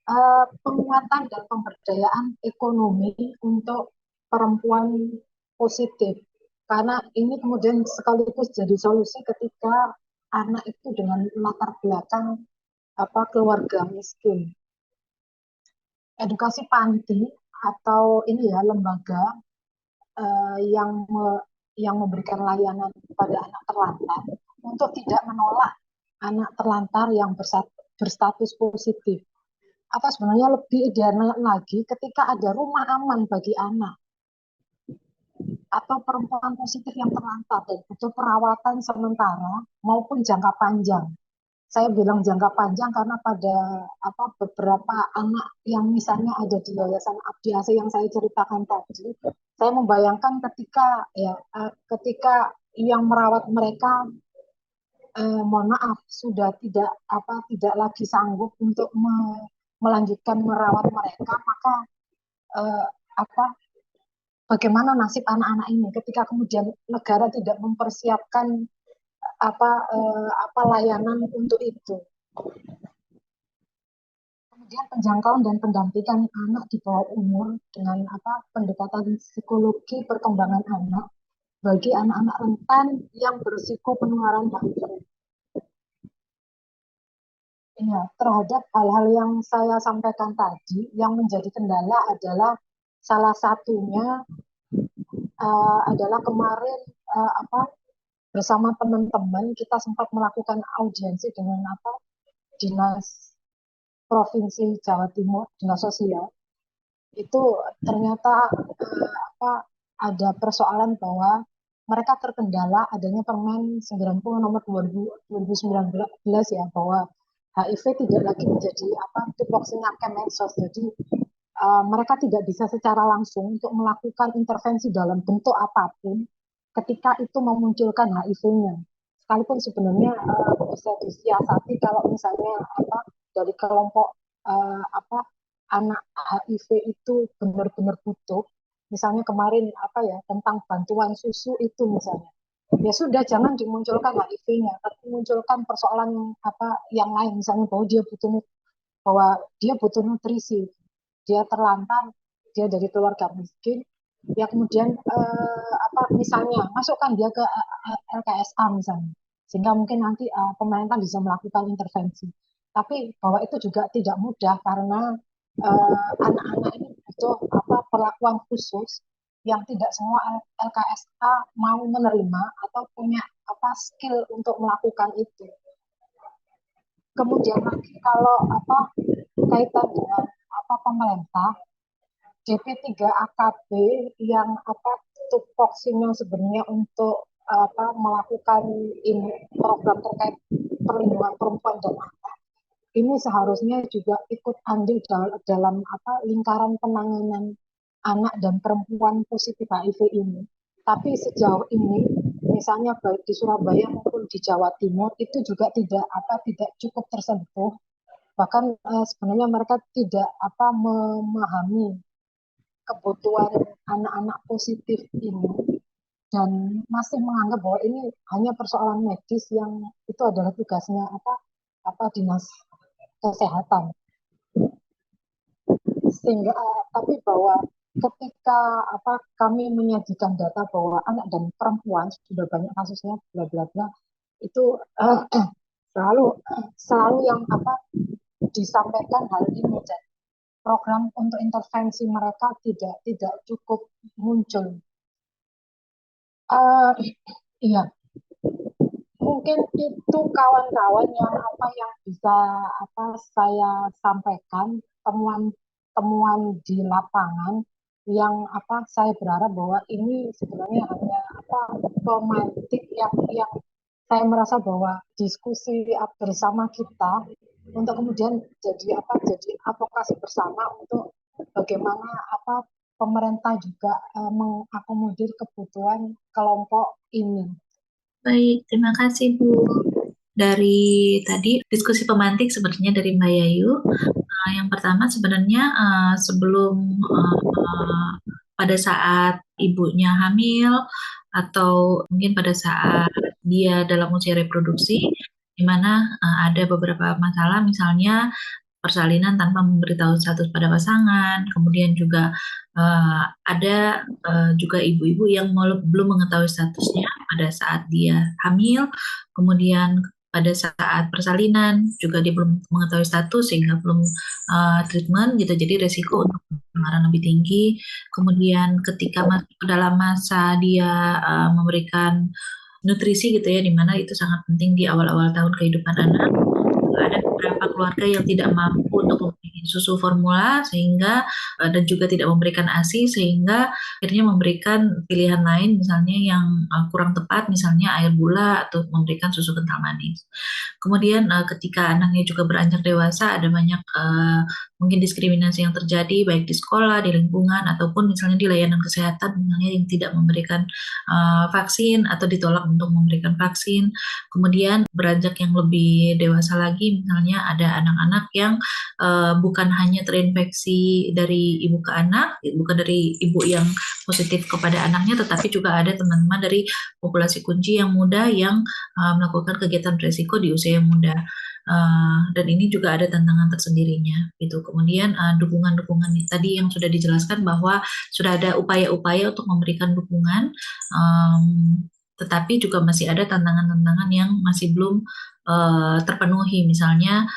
penguatan dan pemberdayaan ekonomi untuk perempuan positif. Karena ini kemudian sekaligus jadi solusi ketika anak itu dengan latar belakang keluarga miskin. Edukasi panti atau ini ya lembaga yang memberikan layanan kepada anak terlantar untuk tidak menolak anak terlantar yang berstatus positif. Atau sebenarnya lebih ideal lagi ketika ada rumah aman bagi anak atau perempuan positif yang terlantar dan butuh perawatan sementara maupun jangka panjang. Saya bilang jangka panjang karena pada beberapa anak yang misalnya ada di Yayasan Abdi Asih yang saya ceritakan tadi, saya membayangkan ketika yang merawat mereka mohon maaf sudah tidak lagi sanggup untuk melanjutkan merawat mereka, maka eh, apa bagaimana nasib anak-anak ini ketika kemudian negara tidak mempersiapkan layanan untuk itu. Kemudian penjangkauan dan pendampingan anak di bawah umur dengan pendekatan psikologi perkembangan anak bagi anak-anak rentan yang berisiko penularan HIV. Ya, terhadap hal-hal yang saya sampaikan tadi, yang menjadi kendala adalah salah satunya adalah kemarin bersama teman-teman kita sempat melakukan audiensi dengan dinas provinsi Jawa Timur, dinas sosial. Itu ternyata ada persoalan bahwa mereka terkendala adanya Permen 90 nomor 2019 ya, bahwa HIV tidak lagi menjadi tupoksinya Kemensos. Jadi mereka tidak bisa secara langsung untuk melakukan intervensi dalam bentuk apapun ketika itu memunculkan HIV-nya. Sekalipun sebenarnya bisa disiasati kalau misalnya dari kelompok anak HIV itu benar-benar butuh. Misalnya kemarin tentang bantuan susu itu misalnya. Ya sudah, jangan dimunculkan HIV-nya, tapi munculkan persoalan yang lain, misalnya bahwa dia butuh nutrisi, dia terlantar, dia dari keluarga miskin, ya kemudian misalnya masukkan dia ke LKSA misalnya, sehingga mungkin nanti pemerintah bisa melakukan intervensi. Tapi bahwa itu juga tidak mudah karena anak-anak ini butuh perlakuan khusus yang tidak semua LKSA mau menerima atau punya skill untuk melakukan itu. Kemudian lagi kalau kaitan dengan pemerintah, DP3AKB yang tupoksinya sebenarnya untuk melakukan ini program terkait perlindungan perempuan dan anak, ini seharusnya juga ikut andil dalam lingkaran penanganan anak dan perempuan positif HIV ini. Tapi sejauh ini, misalnya baik di Surabaya maupun di Jawa Timur itu juga tidak cukup tersentuh. Bahkan sebenarnya mereka tidak memahami kebutuhan anak-anak positif ini dan masih menganggap bahwa ini hanya persoalan medis yang itu adalah tugasnya dinas kesehatan. Sehingga tapi bahwa ketika kami menyajikan data bahwa anak dan perempuan sudah banyak kasusnya bla bla bla, itu selalu selalu yang disampaikan hal ini, dan program untuk intervensi mereka tidak cukup muncul. Iya, mungkin itu kawan-kawan yang bisa saya sampaikan, temuan-temuan di lapangan yang saya berharap bahwa ini sebenarnya hanya pemantik yang saya merasa bahwa diskusi bersama kita untuk kemudian jadi advokasi bersama untuk bagaimana pemerintah juga mengakomodir kebutuhan kelompok ini. Baik, terima kasih Bu. Dari tadi diskusi pemantik sebenarnya dari Mbak Yayu. Yang pertama sebenarnya sebelum pada saat ibunya hamil atau mungkin pada saat dia dalam usia reproduksi, di mana ada beberapa masalah, misalnya persalinan tanpa memberitahu status pada pasangan. Kemudian juga ada juga ibu-ibu yang belum mengetahui statusnya pada saat dia hamil, kemudian pada saat persalinan juga dia belum mengetahui status sehingga belum treatment gitu. Jadi resiko untuk penularan lebih tinggi. Kemudian ketika masuk ke dalam masa dia memberikan nutrisi gitu ya, di mana itu sangat penting di awal-awal tahun kehidupan anak. Ada beberapa keluarga yang tidak mampu untuk memberi susu formula sehingga dan juga tidak memberikan ASI sehingga akhirnya memberikan pilihan lain misalnya yang kurang tepat, misalnya air gula atau memberikan susu kental manis. Kemudian ketika anaknya juga beranjak dewasa ada banyak mungkin diskriminasi yang terjadi baik di sekolah, di lingkungan ataupun misalnya di layanan kesehatan misalnya yang tidak memberikan vaksin atau ditolak untuk memberikan vaksin. Kemudian beranjak yang lebih dewasa lagi, misalnya ada anak-anak yang bukan hanya terinfeksi dari ibu ke anak, bukan dari ibu yang positif kepada anaknya, tetapi juga ada teman-teman dari populasi kunci yang muda yang melakukan kegiatan beresiko di usia yang muda. Dan ini juga ada tantangan tersendirinya gitu. Kemudian dukungan-dukungan tadi yang sudah dijelaskan bahwa sudah ada upaya-upaya untuk memberikan dukungan, tetapi juga masih ada tantangan-tantangan yang masih belum terpenuhi, misalnya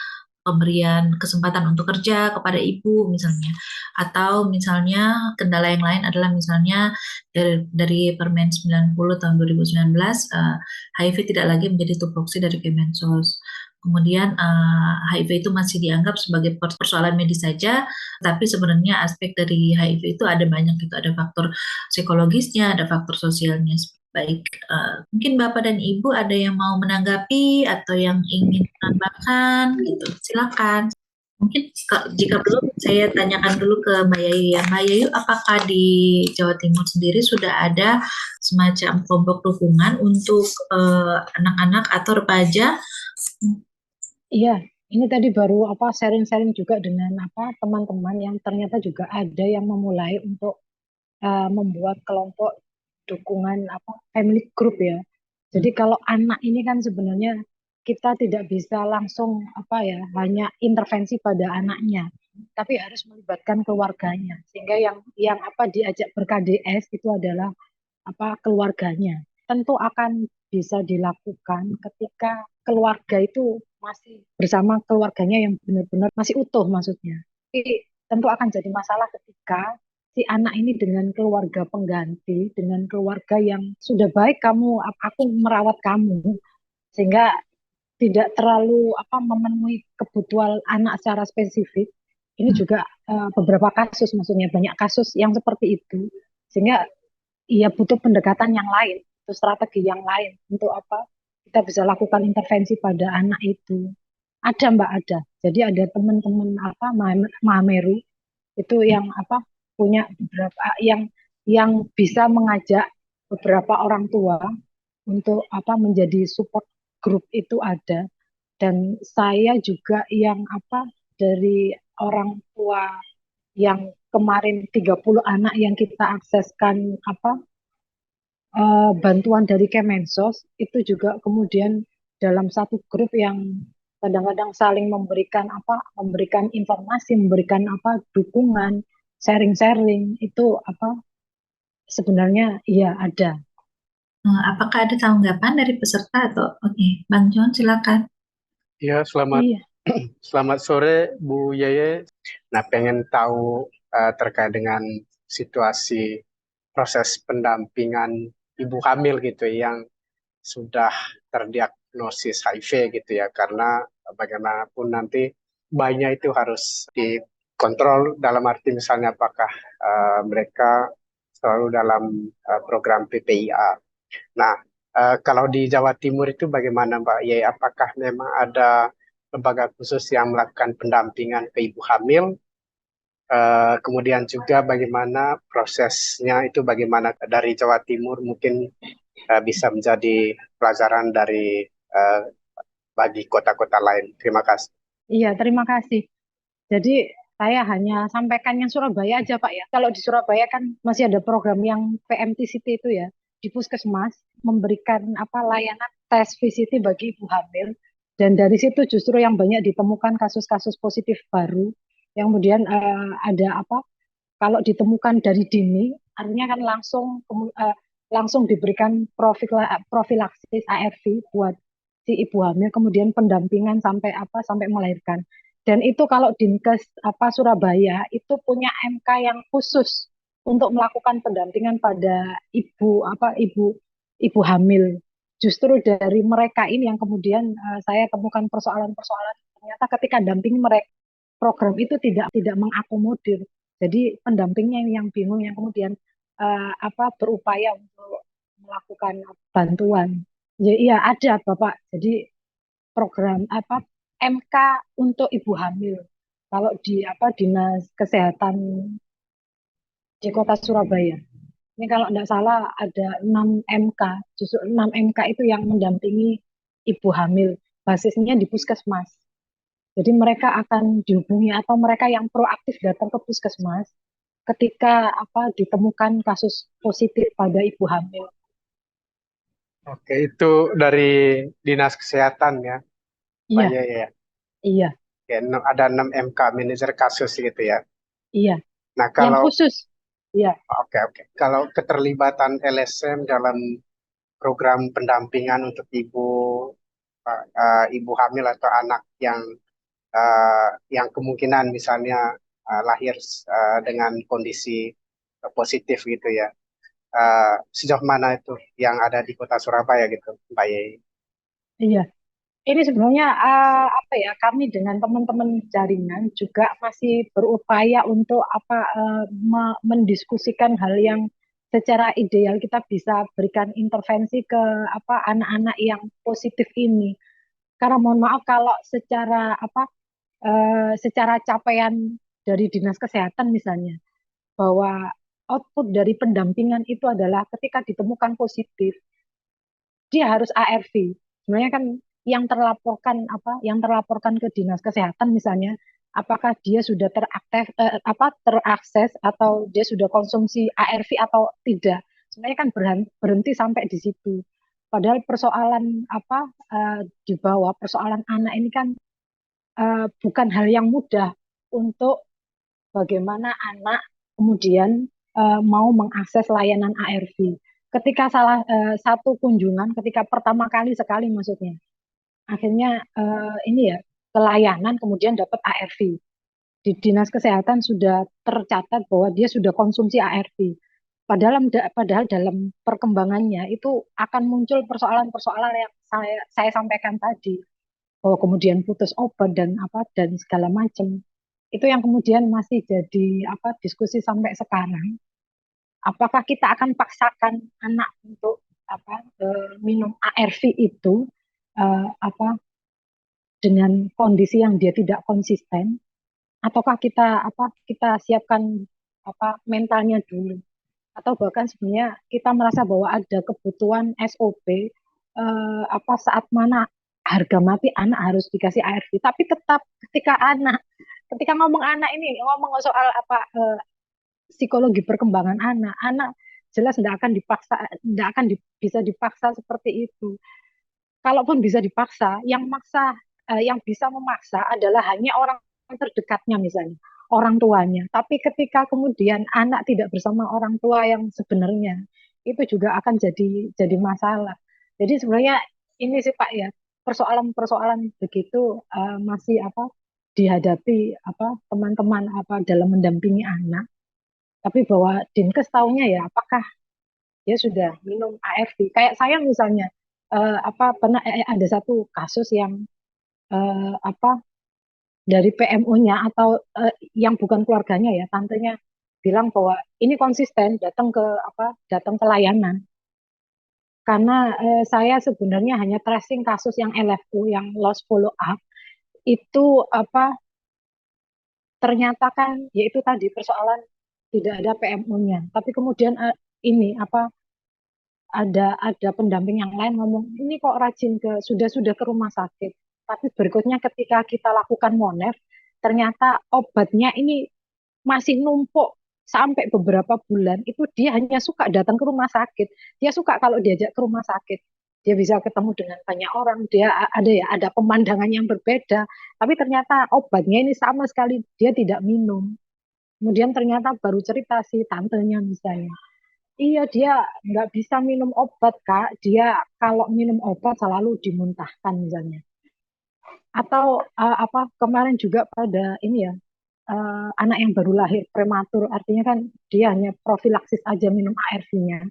pemberian kesempatan untuk kerja kepada ibu misalnya, atau misalnya kendala yang lain adalah misalnya dari Permen 90 tahun 2019 HIV tidak lagi menjadi tupoksi dari Kemensos. Kemudian HIV itu masih dianggap sebagai persoalan medis saja, tapi sebenarnya aspek dari HIV itu ada banyak, itu ada faktor psikologisnya, ada faktor sosialnya. Baik, mungkin Bapak dan Ibu ada yang mau menanggapi atau yang ingin menambahkan gitu, silakan. Mungkin jika belum, saya tanyakan dulu ke Mbak Yayu ya. Mbak Yayu, apakah di Jawa Timur sendiri sudah ada semacam kelompok dukungan untuk anak-anak atau remaja? Iya, ini tadi baru sharing-sharing juga dengan teman-teman yang ternyata juga ada yang memulai untuk membuat kelompok dukungan family group ya. Jadi kalau anak ini kan sebenarnya kita tidak bisa langsung hanya intervensi pada anaknya, tapi harus melibatkan keluarganya. Sehingga yang diajak ber-KDS itu adalah keluarganya. Tentu akan bisa dilakukan ketika keluarga itu masih bersama keluarganya yang benar-benar masih utuh maksudnya. Tapi tentu akan jadi masalah ketika si anak ini dengan keluarga pengganti, dengan keluarga yang sudah baik aku merawat kamu, sehingga tidak terlalu memenuhi kebutuhan anak secara spesifik. Ini juga beberapa kasus, maksudnya banyak kasus yang seperti itu, sehingga iya butuh pendekatan yang lain, itu strategi yang lain untuk kita bisa lakukan intervensi pada anak itu. Ada Mbak, ada. Jadi ada teman-teman Mahameru itu yang punya beberapa yang bisa mengajak beberapa orang tua untuk menjadi support group itu ada. Dan saya juga yang dari orang tua yang kemarin 30 anak yang kita akseskan bantuan dari Kemensos itu juga kemudian dalam satu grup yang kadang-kadang saling memberikan informasi, memberikan dukungan, sharing-sharing itu sebenarnya iya ada. Apakah ada tanggapan dari peserta atau oke, Bang John silakan. Ya, Iya. selamat sore Bu Yeye. Nah, pengen tahu terkait dengan situasi proses pendampingan ibu hamil gitu yang sudah terdiagnosis HIV gitu ya, karena bagaimanapun nanti bayinya itu harus dikontrol dalam arti misalnya apakah mereka selalu dalam program PPIA. Nah, kalau di Jawa Timur itu bagaimana Mbak Ye? Apakah memang ada lembaga khusus yang melakukan pendampingan ke ibu hamil? Kemudian juga bagaimana prosesnya itu bagaimana dari Jawa Timur mungkin bisa menjadi pelajaran dari bagi kota-kota lain. Terima kasih. Iya, terima kasih. Jadi saya hanya sampaikan yang Surabaya aja Pak ya. Kalau di Surabaya kan masih ada program yang PMTCT itu ya, di Puskesmas memberikan layanan tes VCT bagi ibu hamil. Dan dari situ justru yang banyak ditemukan kasus-kasus positif baru. Yang kemudian ada apa? Kalau ditemukan dari dini, artinya kan langsung diberikan profilaksis ARV buat si ibu hamil, kemudian pendampingan sampai apa? Sampai melahirkan. Dan itu kalau Dinkes apa Surabaya itu punya MK yang khusus untuk melakukan pendampingan pada ibu hamil. Justru dari mereka ini yang kemudian saya temukan persoalan-persoalan, ternyata ketika dampingi mereka program itu tidak mengakomodir. Jadi pendampingnya yang bingung, yang kemudian berupaya untuk melakukan bantuan. Ya, iya ada Bapak. Jadi program MK untuk ibu hamil. Kalau di Dinas Kesehatan di Kota Surabaya. Ini kalau tidak salah ada 6 MK, justru 6 MK itu yang mendampingi ibu hamil. Basisnya di puskesmas. Jadi mereka akan dihubungi atau mereka yang proaktif datang ke puskesmas ketika ditemukan kasus positif pada ibu hamil. Oke, itu dari Dinas Kesehatan ya, Pak Iya, Yaya. iya, Ya, ada 6 MK manajer kasus gitu ya. iya. Nah, Yang kalau khusus, iya, oke oke, kalau keterlibatan LSM dalam program pendampingan untuk ibu hamil atau anak yang kemungkinan misalnya lahir dengan kondisi positif gitu ya. Sejauh mana itu yang ada di Kota Surabaya gitu, Mbak Yei? iya. Ini sebenarnya kami dengan teman-teman jaringan juga masih berupaya untuk mendiskusikan hal yang secara ideal kita bisa berikan intervensi ke anak-anak yang positif ini. Karena mohon maaf kalau secara capaian dari Dinas Kesehatan misalnya bahwa output dari pendampingan itu adalah ketika ditemukan positif dia harus ARV. Sebenarnya kan yang terlaporkan ke Dinas Kesehatan misalnya, apakah dia sudah terakses atau dia sudah konsumsi ARV atau tidak. Sebenarnya kan berhenti sampai di situ. Padahal persoalan di bawah persoalan anak ini kan bukan hal yang mudah untuk bagaimana anak kemudian mau mengakses layanan ARV. Ketika satu kunjungan, ketika pertama kali sekali maksudnya, akhirnya ini ya kelayanan kemudian dapat ARV. Di Dinas Kesehatan sudah tercatat bahwa dia sudah konsumsi ARV. Padahal dalam perkembangannya itu akan muncul persoalan-persoalan yang saya sampaikan tadi, bahwa kemudian putus obat dan segala macam. Itu yang kemudian masih jadi diskusi sampai sekarang. Apakah kita akan paksakan anak untuk minum ARV itu eh, apa dengan kondisi yang dia tidak konsisten, ataukah kita siapkan mentalnya dulu, atau bahkan sebenarnya kita merasa bahwa ada kebutuhan SOP saat mana harga mati anak harus dikasih ARV, tapi tetap ketika ngomong anak ini ngomong soal psikologi perkembangan anak, anak jelas tidak akan bisa dipaksa seperti itu. Kalaupun bisa dipaksa, yang bisa memaksa adalah hanya orang terdekatnya misalnya, orang tuanya. Tapi ketika kemudian anak tidak bersama orang tua yang sebenarnya, itu juga akan jadi masalah. Jadi sebenarnya ini sih Pak ya, persoalan-persoalan begitu masih dihadapi teman-teman dalam mendampingi anak. Tapi bahwa Dinkes tahunya ya apakah dia sudah minum ARV. Kayak saya misalnya pernah ada satu kasus yang dari PMO-nya atau yang bukan keluarganya ya, tantenya bilang bahwa ini konsisten datang ke layanan karena saya sebenarnya hanya tracing kasus yang LFU yang lost follow up itu ternyata kan yaitu tadi persoalan tidak ada PMO-nya. Tapi kemudian ini ada pendamping yang lain ngomong ini kok rajin sudah ke rumah sakit. Tapi berikutnya ketika kita lakukan monef, ternyata obatnya ini masih numpuk sampai beberapa bulan. Itu dia hanya suka datang ke rumah sakit. Dia suka kalau diajak ke rumah sakit. dia bisa ketemu dengan banyak orang, dia ada pemandangan yang berbeda, tapi ternyata obatnya ini sama sekali dia tidak minum. Kemudian ternyata baru cerita si tantenya misalnya, iya dia nggak bisa minum obat Kak, dia kalau minum obat selalu dimuntahkan misalnya. Atau apa kemarin juga pada ini ya, anak yang baru lahir prematur, artinya kan dia hanya profilaksis aja minum ARV-nya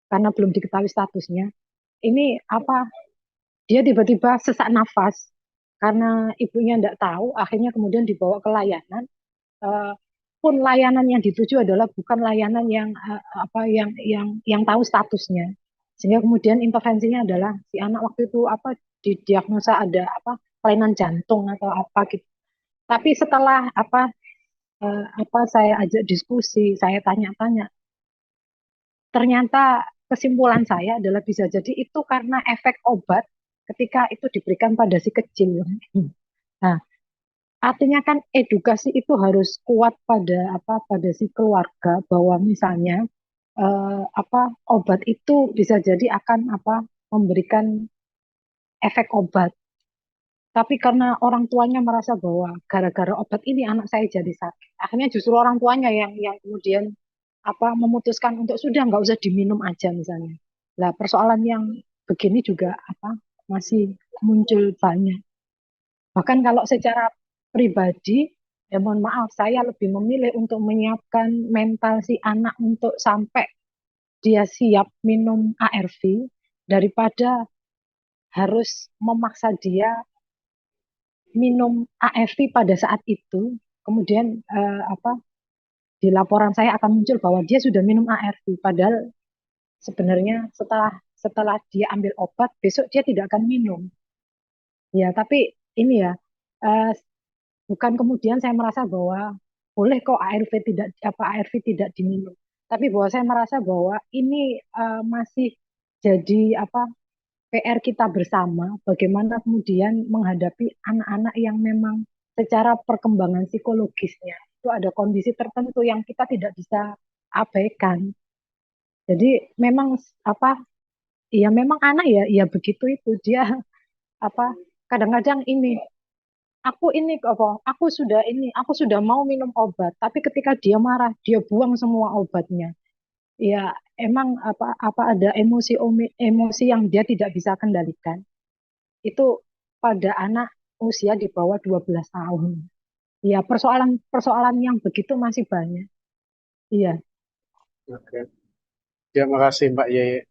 karena belum diketahui statusnya. Ini apa, dia tiba-tiba sesak nafas karena ibunya tidak tahu, akhirnya kemudian dibawa ke layanan. Eh, pun layanan yang dituju adalah bukan layanan yang apa yang tahu statusnya, sehingga kemudian intervensinya adalah si anak waktu itu apa didiagnosa ada apa kelainan jantung atau apa gitu. Tapi setelah apa saya ajak diskusi, saya tanya-tanya, ternyata kesimpulan saya adalah bisa jadi itu karena efek obat ketika itu diberikan pada si kecil. Nah, artinya kan edukasi itu harus kuat pada apa pada si keluarga bahwa misalnya apa obat itu bisa jadi akan apa memberikan efek obat. Tapi karena orang tuanya merasa bahwa gara-gara obat ini anak saya jadi sakit, akhirnya justru orang tuanya yang kemudian apa memutuskan untuk sudah nggak usah diminum aja misalnya. Nah, persoalan yang begini juga apa masih muncul banyak. Bahkan kalau secara pribadi, ya mohon maaf, saya lebih memilih untuk menyiapkan mental si anak untuk sampai dia siap minum ARV daripada harus memaksa dia minum ARV pada saat itu. Kemudian apa di laporan saya akan muncul bahwa dia sudah minum ARV, padahal sebenarnya setelah setelah dia ambil obat besok dia tidak akan minum. Ya, tapi ini ya eh, bukan kemudian saya merasa bahwa boleh kok ARV tidak apa ARV tidak diminum. Tapi bahwa saya merasa bahwa ini masih jadi apa PR kita bersama bagaimana kemudian menghadapi anak-anak yang memang secara perkembangan psikologisnya itu ada kondisi tertentu yang kita tidak bisa abaikan. Jadi memang apa ya memang anak ya ya begitu itu dia apa kadang-kadang ini aku ini apa aku sudah mau minum obat tapi ketika dia marah dia buang semua obatnya ya emang apa ada emosi yang dia tidak bisa kendalikan itu pada anak usia di bawah 12 tahun ya persoalan yang begitu masih banyak iya Oke. Ya, makasih Mbak Yeye.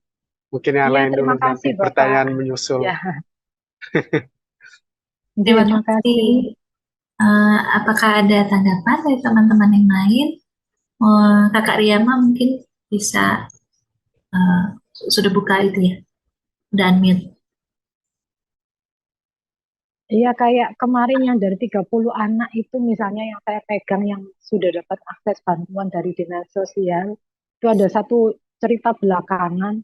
Mungkin yang iya lain dulu terima nanti kasih Bapak pertanyaan menyusul. ya Terima terima kasih. kasih. Apakah ada tanggapan dari teman-teman yang lain? Kakak Riyama mungkin bisa eh, sudah buka itu ya, udah unmute. Iya kayak kemarin yang dari 30 anak itu misalnya yang saya pegang yang sudah dapat akses bantuan dari dinas sosial itu ada satu cerita belakangan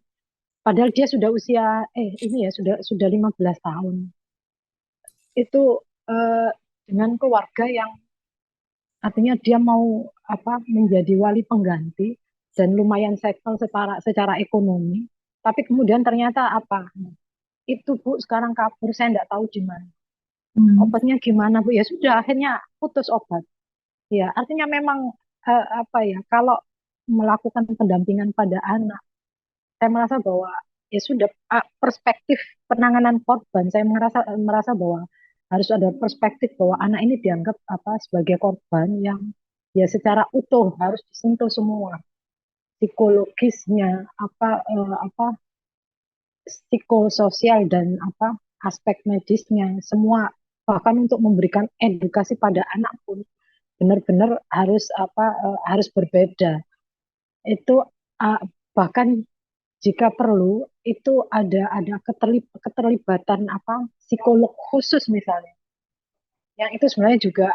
padahal dia sudah usia ini ya sudah 15 tahun itu eh, dengan keluarga yang artinya dia mau apa menjadi wali pengganti dan lumayan settle secara ekonomi tapi kemudian ternyata apa itu Bu sekarang kabur saya nggak tahu di mana Hmm. obatnya gimana Bu ya sudah akhirnya putus obat. Ya, artinya memang apa ya, kalau melakukan pendampingan pada anak, saya merasa bahwa ya sudah perspektif penanganan korban, saya merasa merasa bahwa harus ada perspektif bahwa anak ini dianggap apa sebagai korban yang ya secara utuh harus disentuh semua psikologisnya, apa psikososial dan apa aspek medisnya, semua bahkan untuk memberikan edukasi pada anak pun benar-benar harus harus berbeda itu uh, bahkan jika perlu itu ada keterlibatan apa psikolog khusus misalnya yang itu sebenarnya juga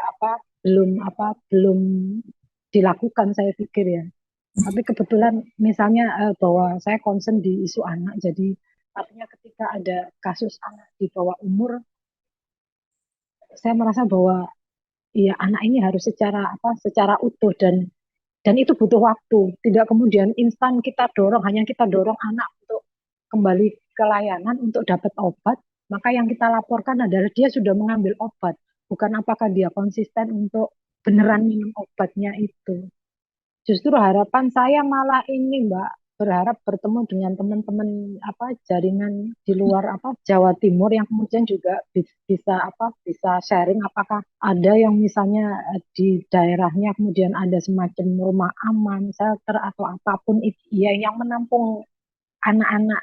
belum dilakukan saya pikir ya tapi kebetulan misalnya bahwa saya concern di isu anak jadi artinya ketika ada kasus anak di bawah umur saya merasa bahwa ya anak ini harus secara utuh dan itu butuh waktu. Tidak kemudian instan kita dorong, hanya kita dorong anak untuk kembali ke layanan untuk dapat obat, maka yang kita laporkan adalah dia sudah mengambil obat, bukan apakah dia konsisten untuk beneran minum obatnya itu. Justru harapan saya malah ini, Mbak, berharap bertemu dengan teman-teman apa jaringan di luar apa Jawa Timur yang kemudian juga bisa apa bisa sharing apakah ada yang misalnya di daerahnya kemudian ada semacam rumah aman, shelter atau apapun itu ya yang menampung anak-anak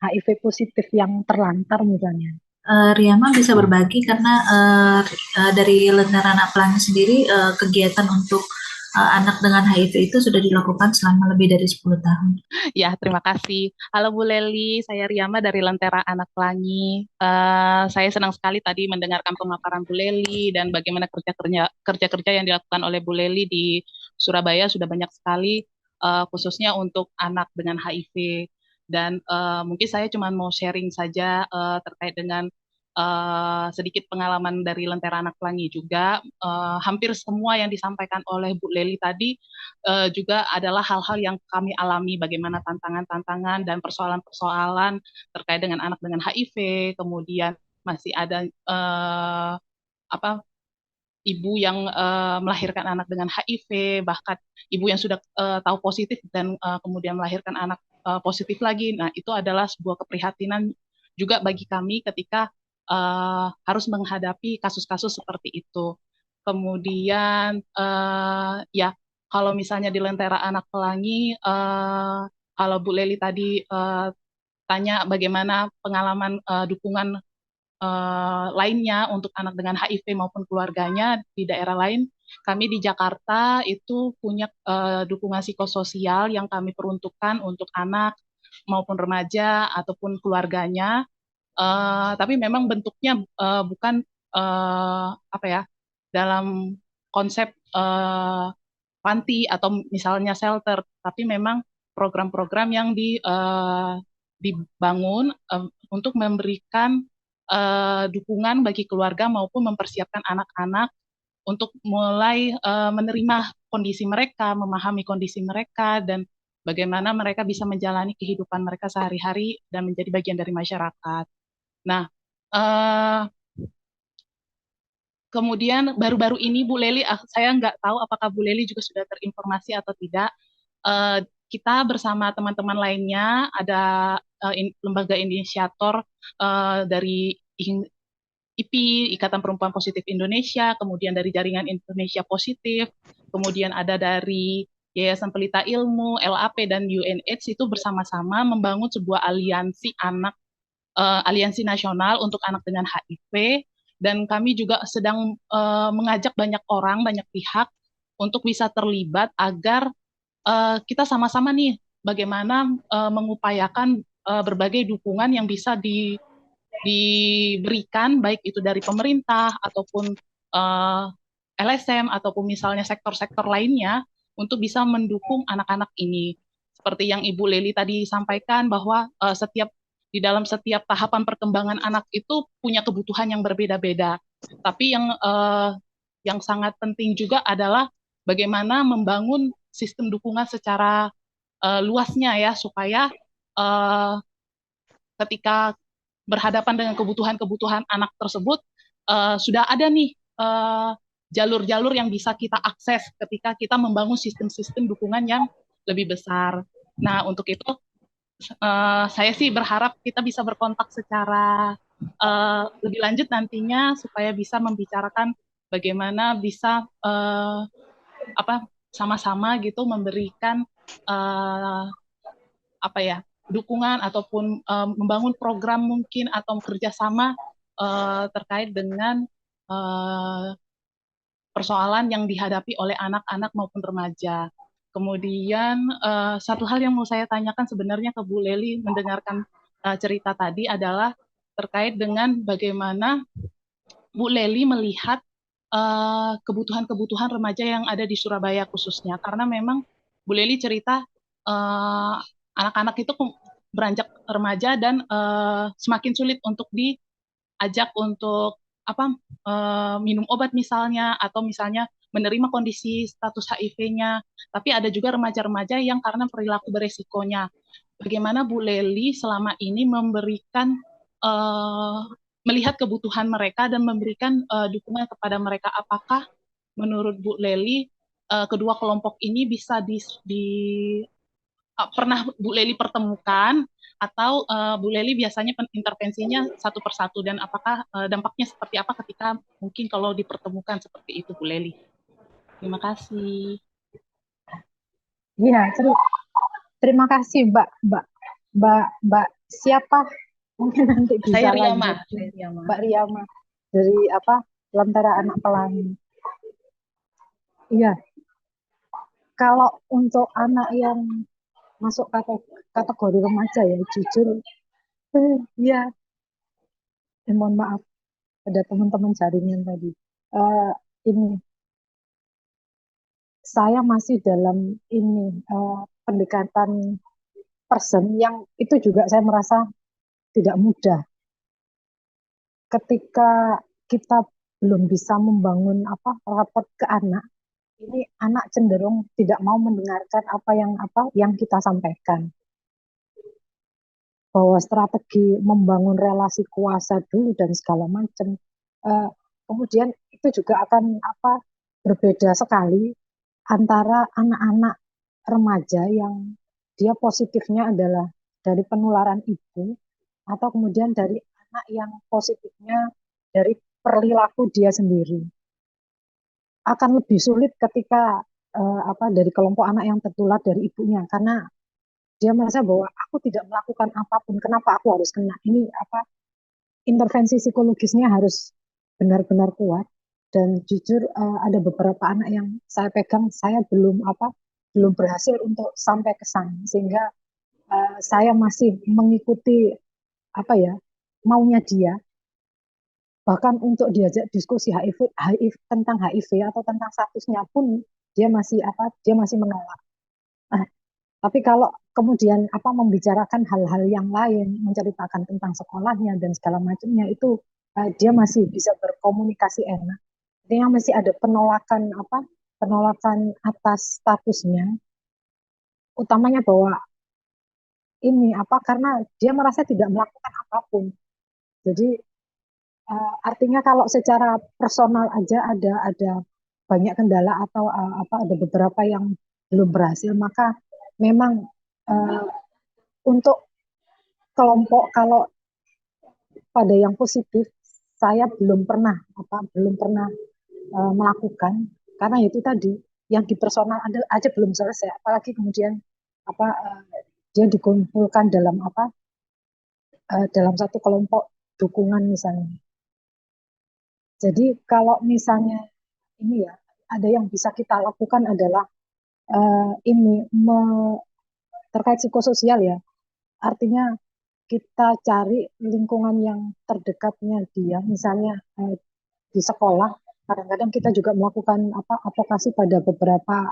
HIV positif yang terlantar misalnya. Riyama bisa berbagi karena dari Lentera Anak Pelangi sendiri kegiatan untuk anak dengan HIV itu sudah dilakukan selama lebih dari 10 tahun. Ya, terima kasih. Halo Bu Leli, saya Riyama dari Lentera Anak Pelangi. Saya senang sekali tadi mendengarkan pemaparan Bu Leli dan bagaimana kerja-kerja yang dilakukan oleh Bu Leli di Surabaya sudah banyak sekali, khususnya untuk anak dengan HIV. Dan mungkin saya cuma mau sharing saja terkait dengan sedikit pengalaman dari Lentera Anak Pelangi juga. Hampir semua yang disampaikan oleh Bu Leli tadi juga adalah hal-hal yang kami alami, bagaimana tantangan-tantangan dan persoalan-persoalan terkait dengan anak dengan HIV, kemudian masih ada apa ibu yang melahirkan anak dengan HIV, bahkan ibu yang sudah tahu positif dan kemudian melahirkan anak positif lagi. Nah, itu adalah sebuah keprihatinan juga bagi kami ketika harus menghadapi kasus-kasus seperti itu. Kemudian ya kalau misalnya di Lentera Anak Pelangi, kalau Bu Leli tadi tanya bagaimana pengalaman dukungan lainnya untuk anak dengan HIV maupun keluarganya di daerah lain, kami di Jakarta itu punya dukungan psikososial yang kami peruntukkan untuk anak maupun remaja ataupun keluarganya. Tapi memang bentuknya bukan apa ya dalam konsep panti atau misalnya shelter, tapi memang program-program yang dibangun untuk memberikan dukungan bagi keluarga maupun mempersiapkan anak-anak untuk mulai menerima kondisi mereka, memahami kondisi mereka, dan bagaimana mereka bisa menjalani kehidupan mereka sehari-hari dan menjadi bagian dari masyarakat. Nah, kemudian baru-baru ini Bu Leli, saya nggak tahu apakah Bu Leli juga sudah terinformasi atau tidak, kita bersama teman-teman lainnya, ada lembaga inisiator dari IPI, Ikatan Perempuan Positif Indonesia, kemudian dari Jaringan Indonesia Positif, kemudian ada dari Yayasan Pelita Ilmu, LAP, dan UNAIDS itu bersama-sama membangun sebuah aliansi aliansi nasional untuk anak dengan HIV, dan kami juga sedang mengajak banyak orang, banyak pihak untuk bisa terlibat agar kita sama-sama nih bagaimana mengupayakan berbagai dukungan yang bisa diberikan baik itu dari pemerintah ataupun LSM ataupun misalnya sektor-sektor lainnya untuk bisa mendukung anak-anak ini. Seperti yang Ibu Leli tadi sampaikan bahwa di dalam setiap tahapan perkembangan anak itu punya kebutuhan yang berbeda-beda. Tapi yang sangat penting juga adalah bagaimana membangun sistem dukungan secara luasnya ya, supaya ketika berhadapan dengan kebutuhan-kebutuhan anak tersebut, sudah ada nih jalur-jalur yang bisa kita akses ketika kita membangun sistem-sistem dukungan yang lebih besar. Nah, untuk itu saya sih berharap kita bisa berkontak secara lebih lanjut nantinya supaya bisa membicarakan bagaimana bisa sama-sama gitu memberikan dukungan ataupun membangun program mungkin atau kerjasama terkait dengan persoalan yang dihadapi oleh anak-anak maupun remaja. Kemudian satu hal yang mau saya tanyakan sebenarnya ke Bu Leli mendengarkan cerita tadi adalah terkait dengan bagaimana Bu Leli melihat kebutuhan-kebutuhan remaja yang ada di Surabaya khususnya, karena memang Bu Leli cerita anak-anak itu beranjak remaja dan semakin sulit untuk diajak untuk minum obat misalnya, atau misalnya menerima kondisi status HIV-nya. Tapi ada juga remaja-remaja yang karena perilaku beresikonya bagaimana Bu Leli selama ini memberikan melihat kebutuhan mereka dan memberikan dukungan kepada mereka. Apakah menurut Bu Leli kedua kelompok ini bisa pernah Bu Leli pertemukan atau Bu Leli biasanya intervensinya satu persatu dan apakah dampaknya seperti apa ketika mungkin kalau dipertemukan seperti itu Bu Leli? Terima kasih. Iya, terima kasih Mbak siapa? Mungkin nanti bisa Saya Riyama. lanjut. Mbak Riyama dari Lentera Anak Pelangi. Iya, kalau untuk anak yang masuk kategori remaja ya, jujur, ya, mohon maaf, ada teman-teman jaringan tadi. Ini saya masih dalam ini pendekatan person yang itu juga saya merasa tidak mudah. Ketika kita belum bisa membangun rapor ke anak, ini anak cenderung tidak mau mendengarkan apa yang kita sampaikan. Bahwa strategi membangun relasi kuasa dulu dan segala macam. Kemudian itu juga akan berbeda sekali antara anak-anak remaja yang dia positifnya adalah dari penularan ibu atau kemudian dari anak yang positifnya dari perilaku dia sendiri. Akan lebih sulit ketika dari kelompok anak yang tertular dari ibunya karena dia merasa bahwa aku tidak melakukan apapun, kenapa aku harus kena? Ini intervensi psikologisnya harus benar-benar kuat. Dan jujur ada beberapa anak yang saya pegang, saya belum berhasil untuk sampai ke sana, sehingga saya masih mengikuti maunya dia. Bahkan untuk diajak diskusi HIV tentang HIV atau tentang statusnya pun dia masih menolak. Tapi kalau kemudian membicarakan hal-hal yang lain, menceritakan tentang sekolahnya dan segala macamnya itu dia masih bisa berkomunikasi enak. Artinya masih ada penolakan atas statusnya, utamanya bahwa ini karena dia merasa tidak melakukan apapun. Jadi artinya kalau secara personal aja ada banyak kendala atau ada beberapa yang belum berhasil, maka memang untuk kelompok kalau pada yang positif saya belum pernah melakukan karena itu tadi yang di personal aja belum selesai, apalagi kemudian dia dikumpulkan dalam satu kelompok dukungan misalnya. Jadi kalau misalnya ini ya ada yang bisa kita lakukan adalah terkait psikososial ya, artinya kita cari lingkungan yang terdekatnya dia, misalnya di sekolah. Kadang-kadang kita juga melakukan advokasi pada beberapa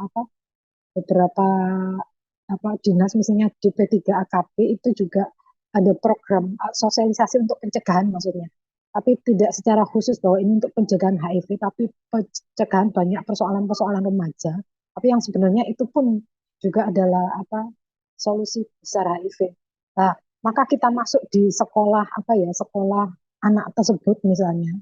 dinas, misalnya di P3AKP itu juga ada program sosialisasi untuk pencegahan maksudnya. Tapi tidak secara khusus bahwa ini untuk pencegahan HIV, tapi pencegahan banyak persoalan-persoalan remaja. Tapi yang sebenarnya itu pun juga adalah solusi besar HIV. Nah, maka kita masuk di sekolah sekolah anak tersebut misalnya.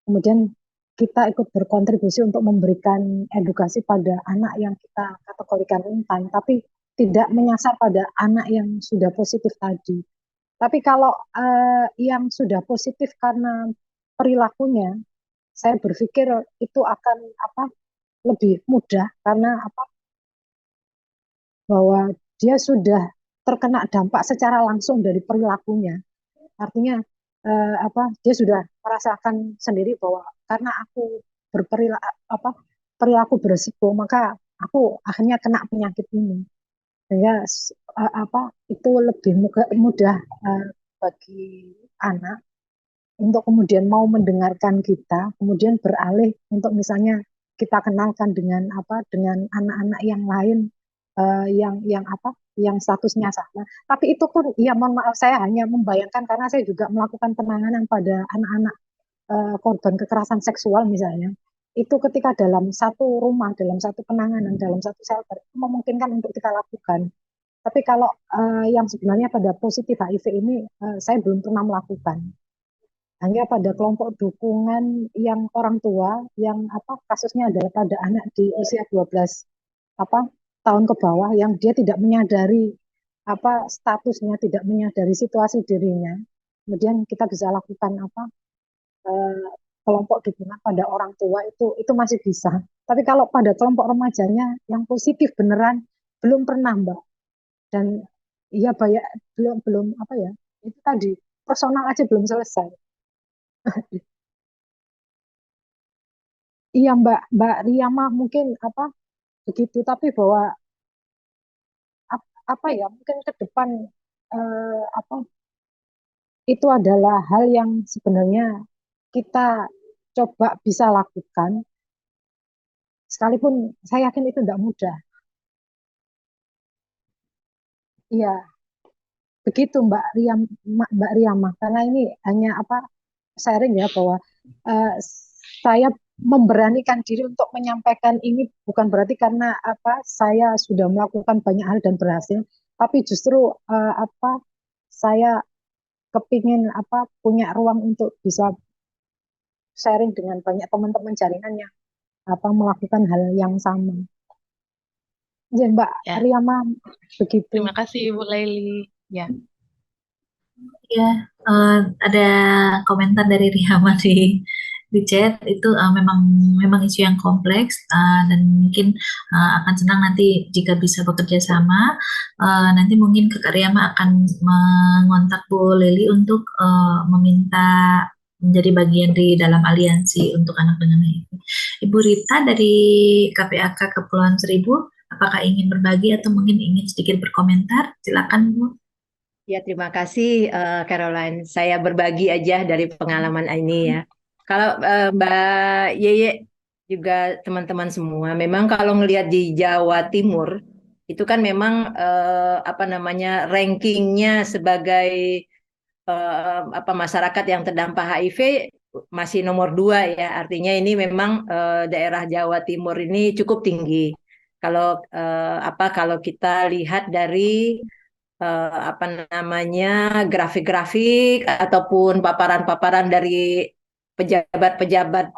Kemudian kita ikut berkontribusi untuk memberikan edukasi pada anak yang kita kategorikan rentan, tapi tidak menyasar pada anak yang sudah positif tadi. Tapi kalau yang sudah positif karena perilakunya, saya berpikir itu akan lebih mudah karena bahwa dia sudah terkena dampak secara langsung dari perilakunya. Artinya dia sudah merasakan sendiri bahwa karena aku perilaku berisiko, maka aku akhirnya kena penyakit ini. Sehingga itu lebih mudah bagi anak untuk kemudian mau mendengarkan kita, kemudian beralih untuk misalnya kita kenalkan dengan anak-anak yang lain yang statusnya sama. Tapi itu pun ya mohon maaf, saya hanya membayangkan karena saya juga melakukan penanganan pada anak-anak korban kekerasan seksual misalnya. Itu ketika dalam satu rumah, dalam satu penanganan, dalam satu shelter, memungkinkan untuk kita lakukan. Tapi kalau yang sebenarnya pada positif HIV ini saya belum pernah melakukan. Hanya pada kelompok dukungan yang orang tua yang apa kasusnya adalah pada anak di usia 12 apa tahun ke bawah yang dia tidak menyadari apa statusnya, tidak menyadari situasi dirinya. Kemudian kita bisa lakukan apa eh, kelompok dukungan pada orang tua itu masih bisa. Tapi kalau pada kelompok remajanya yang positif beneran belum pernah, Mbak. Dan iya banyak belum belum apa ya? Itu tadi personal aja belum selesai. Iya Mbak Mbak Riyama mungkin apa begitu, tapi bahwa apa ya mungkin ke depan apa itu adalah hal yang sebenarnya kita coba bisa lakukan, sekalipun saya yakin itu tidak mudah. Iya, begitu Mbak Riyama. Karena ini hanya apa sharing ya bahwa eh, saya memberanikan diri untuk menyampaikan ini bukan berarti karena apa saya sudah melakukan banyak hal dan berhasil, tapi justru apa saya kepingin apa punya ruang untuk bisa sharing dengan banyak teman-teman jaringan yang apa melakukan hal yang sama. Ya, Mbak Ya, Riyama begitu. terima kasih Ibu Laili. Ya, Ya, ada komentar dari Rihama di chat itu memang isu yang kompleks dan mungkin akan senang nanti jika bisa bekerja sama. Nanti mungkin Kak Rihama akan mengontak Bu Leli untuk meminta menjadi bagian di dalam aliansi untuk anak dengan HIV. Ibu Rita dari KPAK Kepulauan Seribu, apakah ingin berbagi atau mungkin ingin sedikit berkomentar? Silakan Bu. Ya, terima kasih Caroline. Saya berbagi aja dari pengalaman ini ya. Kalau Mbak Yeye juga teman-teman semua, memang kalau ngelihat di Jawa Timur itu kan memang apa namanya rankingnya sebagai apa masyarakat yang terdampak HIV masih nomor 2 ya. Artinya ini memang daerah Jawa Timur ini cukup tinggi. Kalau apa kalau kita lihat dari apa namanya grafik-grafik ataupun paparan-paparan dari pejabat-pejabat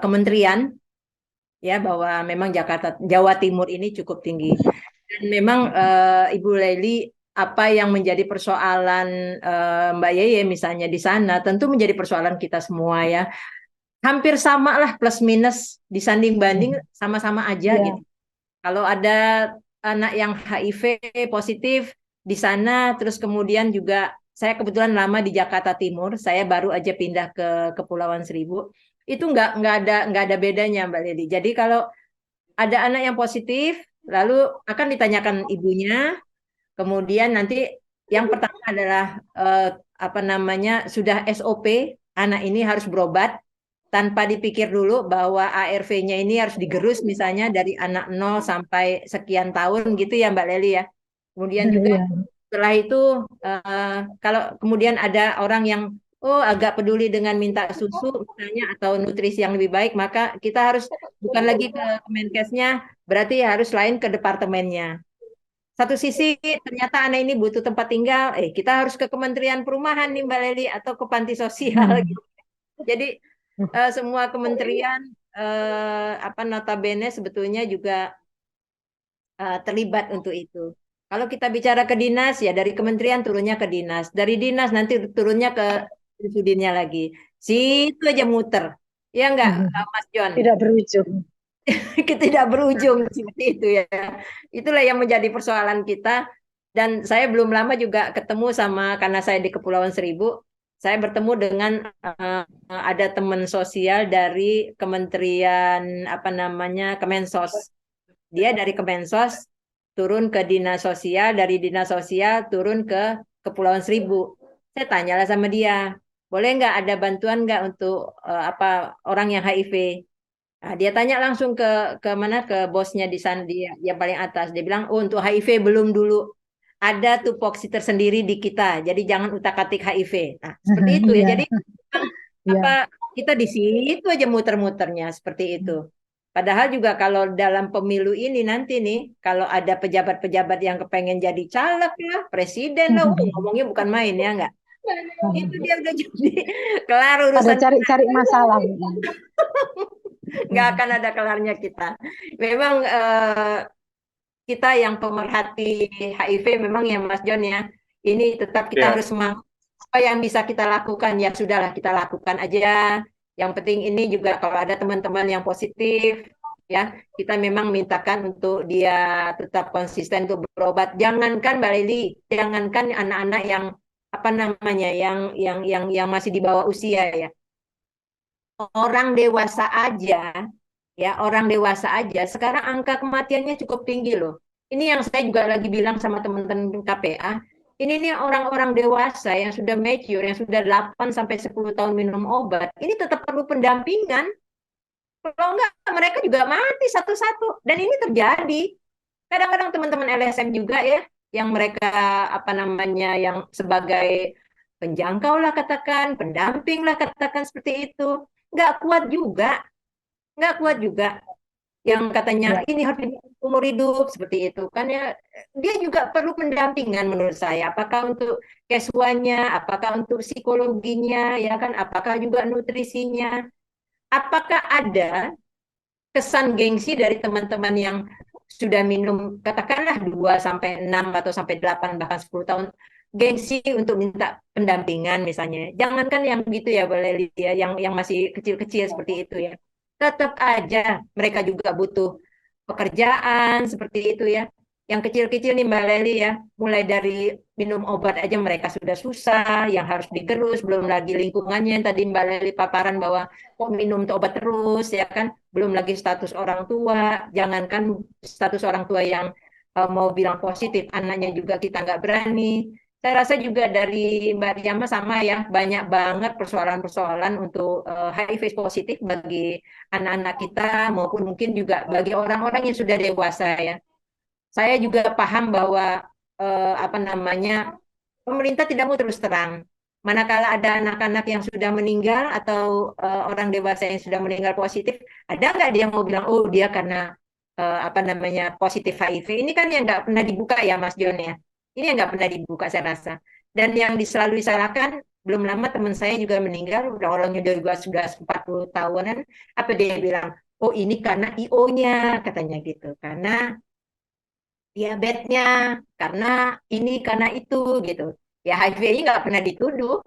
kementerian ya bahwa memang Jawa Timur ini cukup tinggi dan memang Ibu Leli apa yang menjadi persoalan Mbak Yeye misalnya di sana tentu menjadi persoalan kita semua ya, hampir sama lah plus minus disanding banding sama-sama aja Ya, gitu. Kalau ada anak yang HIV positif di sana, terus kemudian juga saya kebetulan lama di Jakarta Timur, saya baru aja pindah ke Kepulauan Seribu, itu nggak ada bedanya Mbak Lili. Jadi kalau ada anak yang positif, lalu akan ditanyakan ibunya, kemudian nanti yang pertama adalah apa namanya sudah SOP, anak ini harus berobat tanpa dipikir dulu bahwa ARV-nya ini harus digerus misalnya dari anak 0 sampai sekian tahun gitu ya Mbak Leli ya. Kemudian juga ya, setelah itu kalau kemudian ada orang yang oh agak peduli dengan minta susu misalnya atau nutrisi yang lebih baik, maka kita harus bukan lagi ke Kemenkesnya, berarti harus lain ke departemennya. Satu sisi ternyata anak ini butuh tempat tinggal, kita harus ke Kementerian Perumahan nih Mbak Leli atau ke panti sosial gitu. Jadi semua kementerian apa notabene sebetulnya juga terlibat untuk itu. Kalau kita bicara ke dinas ya dari kementerian turunnya ke dinas, dari dinas nanti turunnya ke Sudinnya lagi. Situ aja muter. Ya enggak Mas John? tidak berujung. Tidak berujung seperti itu ya. Itulah yang menjadi persoalan kita. Dan saya belum lama juga ketemu sama karena saya di Kepulauan Seribu, saya bertemu dengan ada teman sosial dari Kementerian apa namanya Kemensos. Dia dari Kemensos turun ke dinas sosial, dari dinas sosial turun ke Kepulauan Seribu. Saya tanyalah sama dia, boleh nggak ada bantuan nggak untuk apa orang yang HIV? Nah, dia tanya langsung ke mana ke bosnya di sana dia yang paling atas. Dia bilang, oh untuk HIV belum dulu. Ada tupoksi tersendiri di kita. Jadi jangan utak-atik HIV. Nah, seperti itu ya. Iya, Jadi iya. apa kita di situ aja muter-muternya seperti itu. Padahal juga kalau dalam pemilu ini nanti nih, kalau ada pejabat-pejabat yang kepengen jadi caleg lah, presiden lah, ngomongnya bukan main ya nggak? Itu dia udah jadi kelar Pada urusan, cari-cari masalah. nggak akan ada kelarnya kita. Memang kita yang pemerhati HIV memang ya Mas John ya, ini tetap kita Ya. harus semangat. Apa yang bisa kita lakukan ya sudahlah kita lakukan aja. Yang penting ini juga kalau ada teman-teman yang positif ya, kita memang mintakan untuk dia tetap konsisten untuk berobat. Jangankan Mbak Lili, jangankan anak-anak yang apa namanya yang masih di bawah usia ya. Orang dewasa aja ya, orang dewasa aja sekarang angka kematiannya cukup tinggi loh. Ini yang saya juga lagi bilang sama teman-teman KPA, ini nih orang-orang dewasa yang sudah mature, yang sudah 8 sampai 10 tahun minum obat, ini tetap perlu pendampingan. Kalau enggak mereka juga mati satu-satu, dan ini terjadi. Kadang-kadang teman-teman LSM juga ya, yang mereka apa namanya yang sebagai penjangkau lah katakan, pendamping lah katakan seperti itu, nggak kuat juga yang katanya ini harus umur hidup seperti itu kan ya, dia juga perlu pendampingan menurut saya, apakah untuk kesuanya, apakah untuk psikologinya ya kan, apakah juga nutrisinya, apakah ada kesan gengsi dari teman-teman yang sudah minum katakanlah 2 sampai 6 atau sampai 8 bahkan 10 tahun, gengsi untuk minta pendampingan misalnya. Jangankan yang gitu ya boleh ya, yang masih kecil-kecil seperti itu ya. Tetap aja mereka juga butuh pekerjaan seperti itu ya. Yang kecil-kecil nih Mbak Leli ya, mulai dari minum obat aja mereka sudah susah, yang harus digerus, belum lagi lingkungannya yang tadi Mbak Leli paparan bahwa kok minum obat terus ya kan, belum lagi status orang tua, jangankan status orang tua yang mau bilang positif, anaknya juga kita nggak berani. Saya rasa juga dari Mbak Riyama sama ya, banyak banget persoalan-persoalan untuk HIV positif bagi anak-anak kita maupun mungkin juga bagi orang-orang yang sudah dewasa ya. Saya juga paham bahwa apa namanya pemerintah tidak mau terus terang. Manakala ada anak-anak yang sudah meninggal atau orang dewasa yang sudah meninggal positif, ada nggak dia mau bilang, oh dia karena apa namanya positif HIV? Ini kan yang nggak pernah dibuka ya Mas Jon ya. Ini yang nggak pernah dibuka saya rasa. Dan yang selalu disalahkan, belum lama teman saya juga meninggal, udah orangnya juga sudah 40 tahunan, apa dia bilang, oh ini karena IO-nya, katanya gitu. Karena diabetesnya, karena ini, karena itu gitu. Ya HIV ini nggak pernah dituduh,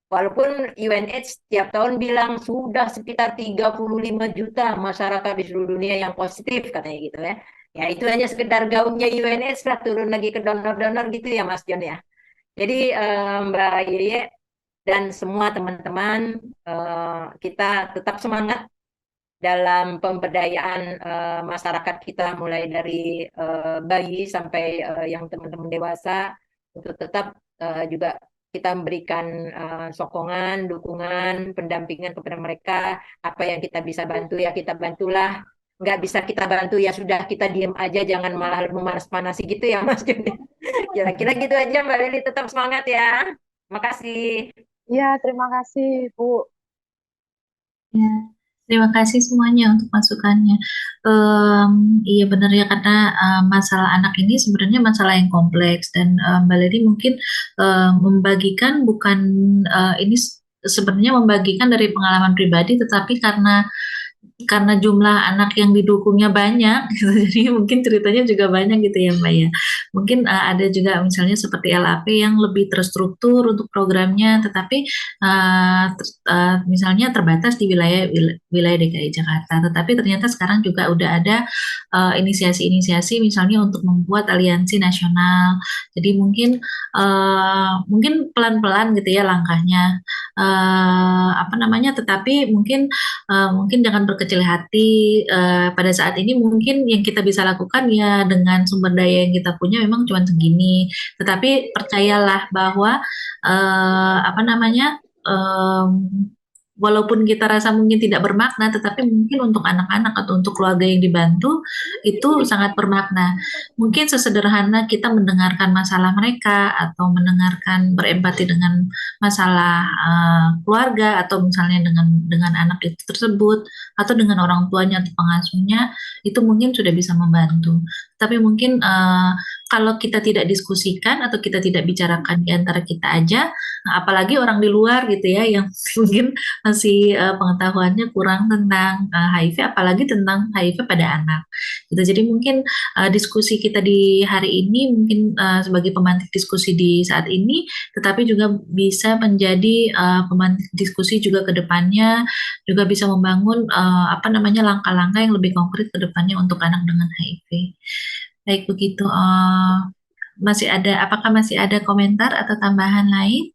walaupun UNAIDS setiap tahun bilang sudah sekitar 35 juta masyarakat di seluruh dunia yang positif katanya gitu ya. Ya itu hanya sekedar gaungnya UNAIDS lah, turun lagi ke donor-donor gitu ya Mas Jon ya. Jadi Mbak Yeye dan semua teman-teman, kita tetap semangat dalam pemberdayaan masyarakat kita, mulai dari bayi sampai yang teman-teman dewasa, untuk tetap juga kita memberikan sokongan, dukungan, pendampingan kepada mereka. Apa yang kita bisa bantu ya kita bantulah. Nggak bisa kita bantu ya sudah kita diam aja, jangan malah memanas-manasi gitu ya Mas Joni. Kira-kira gitu aja Mbak Lili, tetap semangat ya. Makasih. Iya, terima kasih Bu. Ya, terima kasih semuanya untuk masukannya. Iya benar ya, karena masalah anak ini sebenarnya masalah yang kompleks, dan Mbak Lady mungkin membagikan bukan ini sebenarnya membagikan dari pengalaman pribadi, tetapi karena jumlah anak yang didukungnya banyak gitu, jadi mungkin ceritanya juga banyak gitu ya Mbak ya. Mungkin ada juga misalnya seperti LAP yang lebih terstruktur untuk programnya, tetapi misalnya terbatas di wilayah DKI Jakarta. Tetapi ternyata sekarang juga udah ada inisiasi-inisiasi misalnya untuk membuat aliansi nasional. Jadi mungkin pelan-pelan gitu ya langkahnya. Apa namanya? Tetapi mungkin jangan berkecil hati. Pada saat ini mungkin yang kita bisa lakukan ya dengan sumber daya yang kita punya memang cuma segini. Tetapi percayalah bahwa apa namanya, walaupun kita rasa mungkin tidak bermakna, tetapi mungkin untuk anak-anak atau untuk keluarga yang dibantu itu sangat bermakna. Mungkin sesederhana kita mendengarkan masalah mereka atau mendengarkan berempati dengan masalah keluarga atau misalnya dengan anak itu tersebut atau dengan orang tuanya atau pengasuhnya itu mungkin sudah bisa membantu. Tapi mungkin kalau kita tidak diskusikan atau kita tidak bicarakan di antara kita aja, apalagi orang di luar gitu ya yang mungkin masih pengetahuannya kurang tentang HIV, apalagi tentang HIV pada anak. Gitu. Jadi mungkin diskusi kita di hari ini mungkin sebagai pemantik diskusi di saat ini, tetapi juga bisa menjadi pemantik diskusi juga ke depannya, juga bisa membangun langkah-langkah yang lebih konkret ke depannya untuk anak dengan HIV. Baik begitu. Apakah masih ada komentar atau tambahan lain?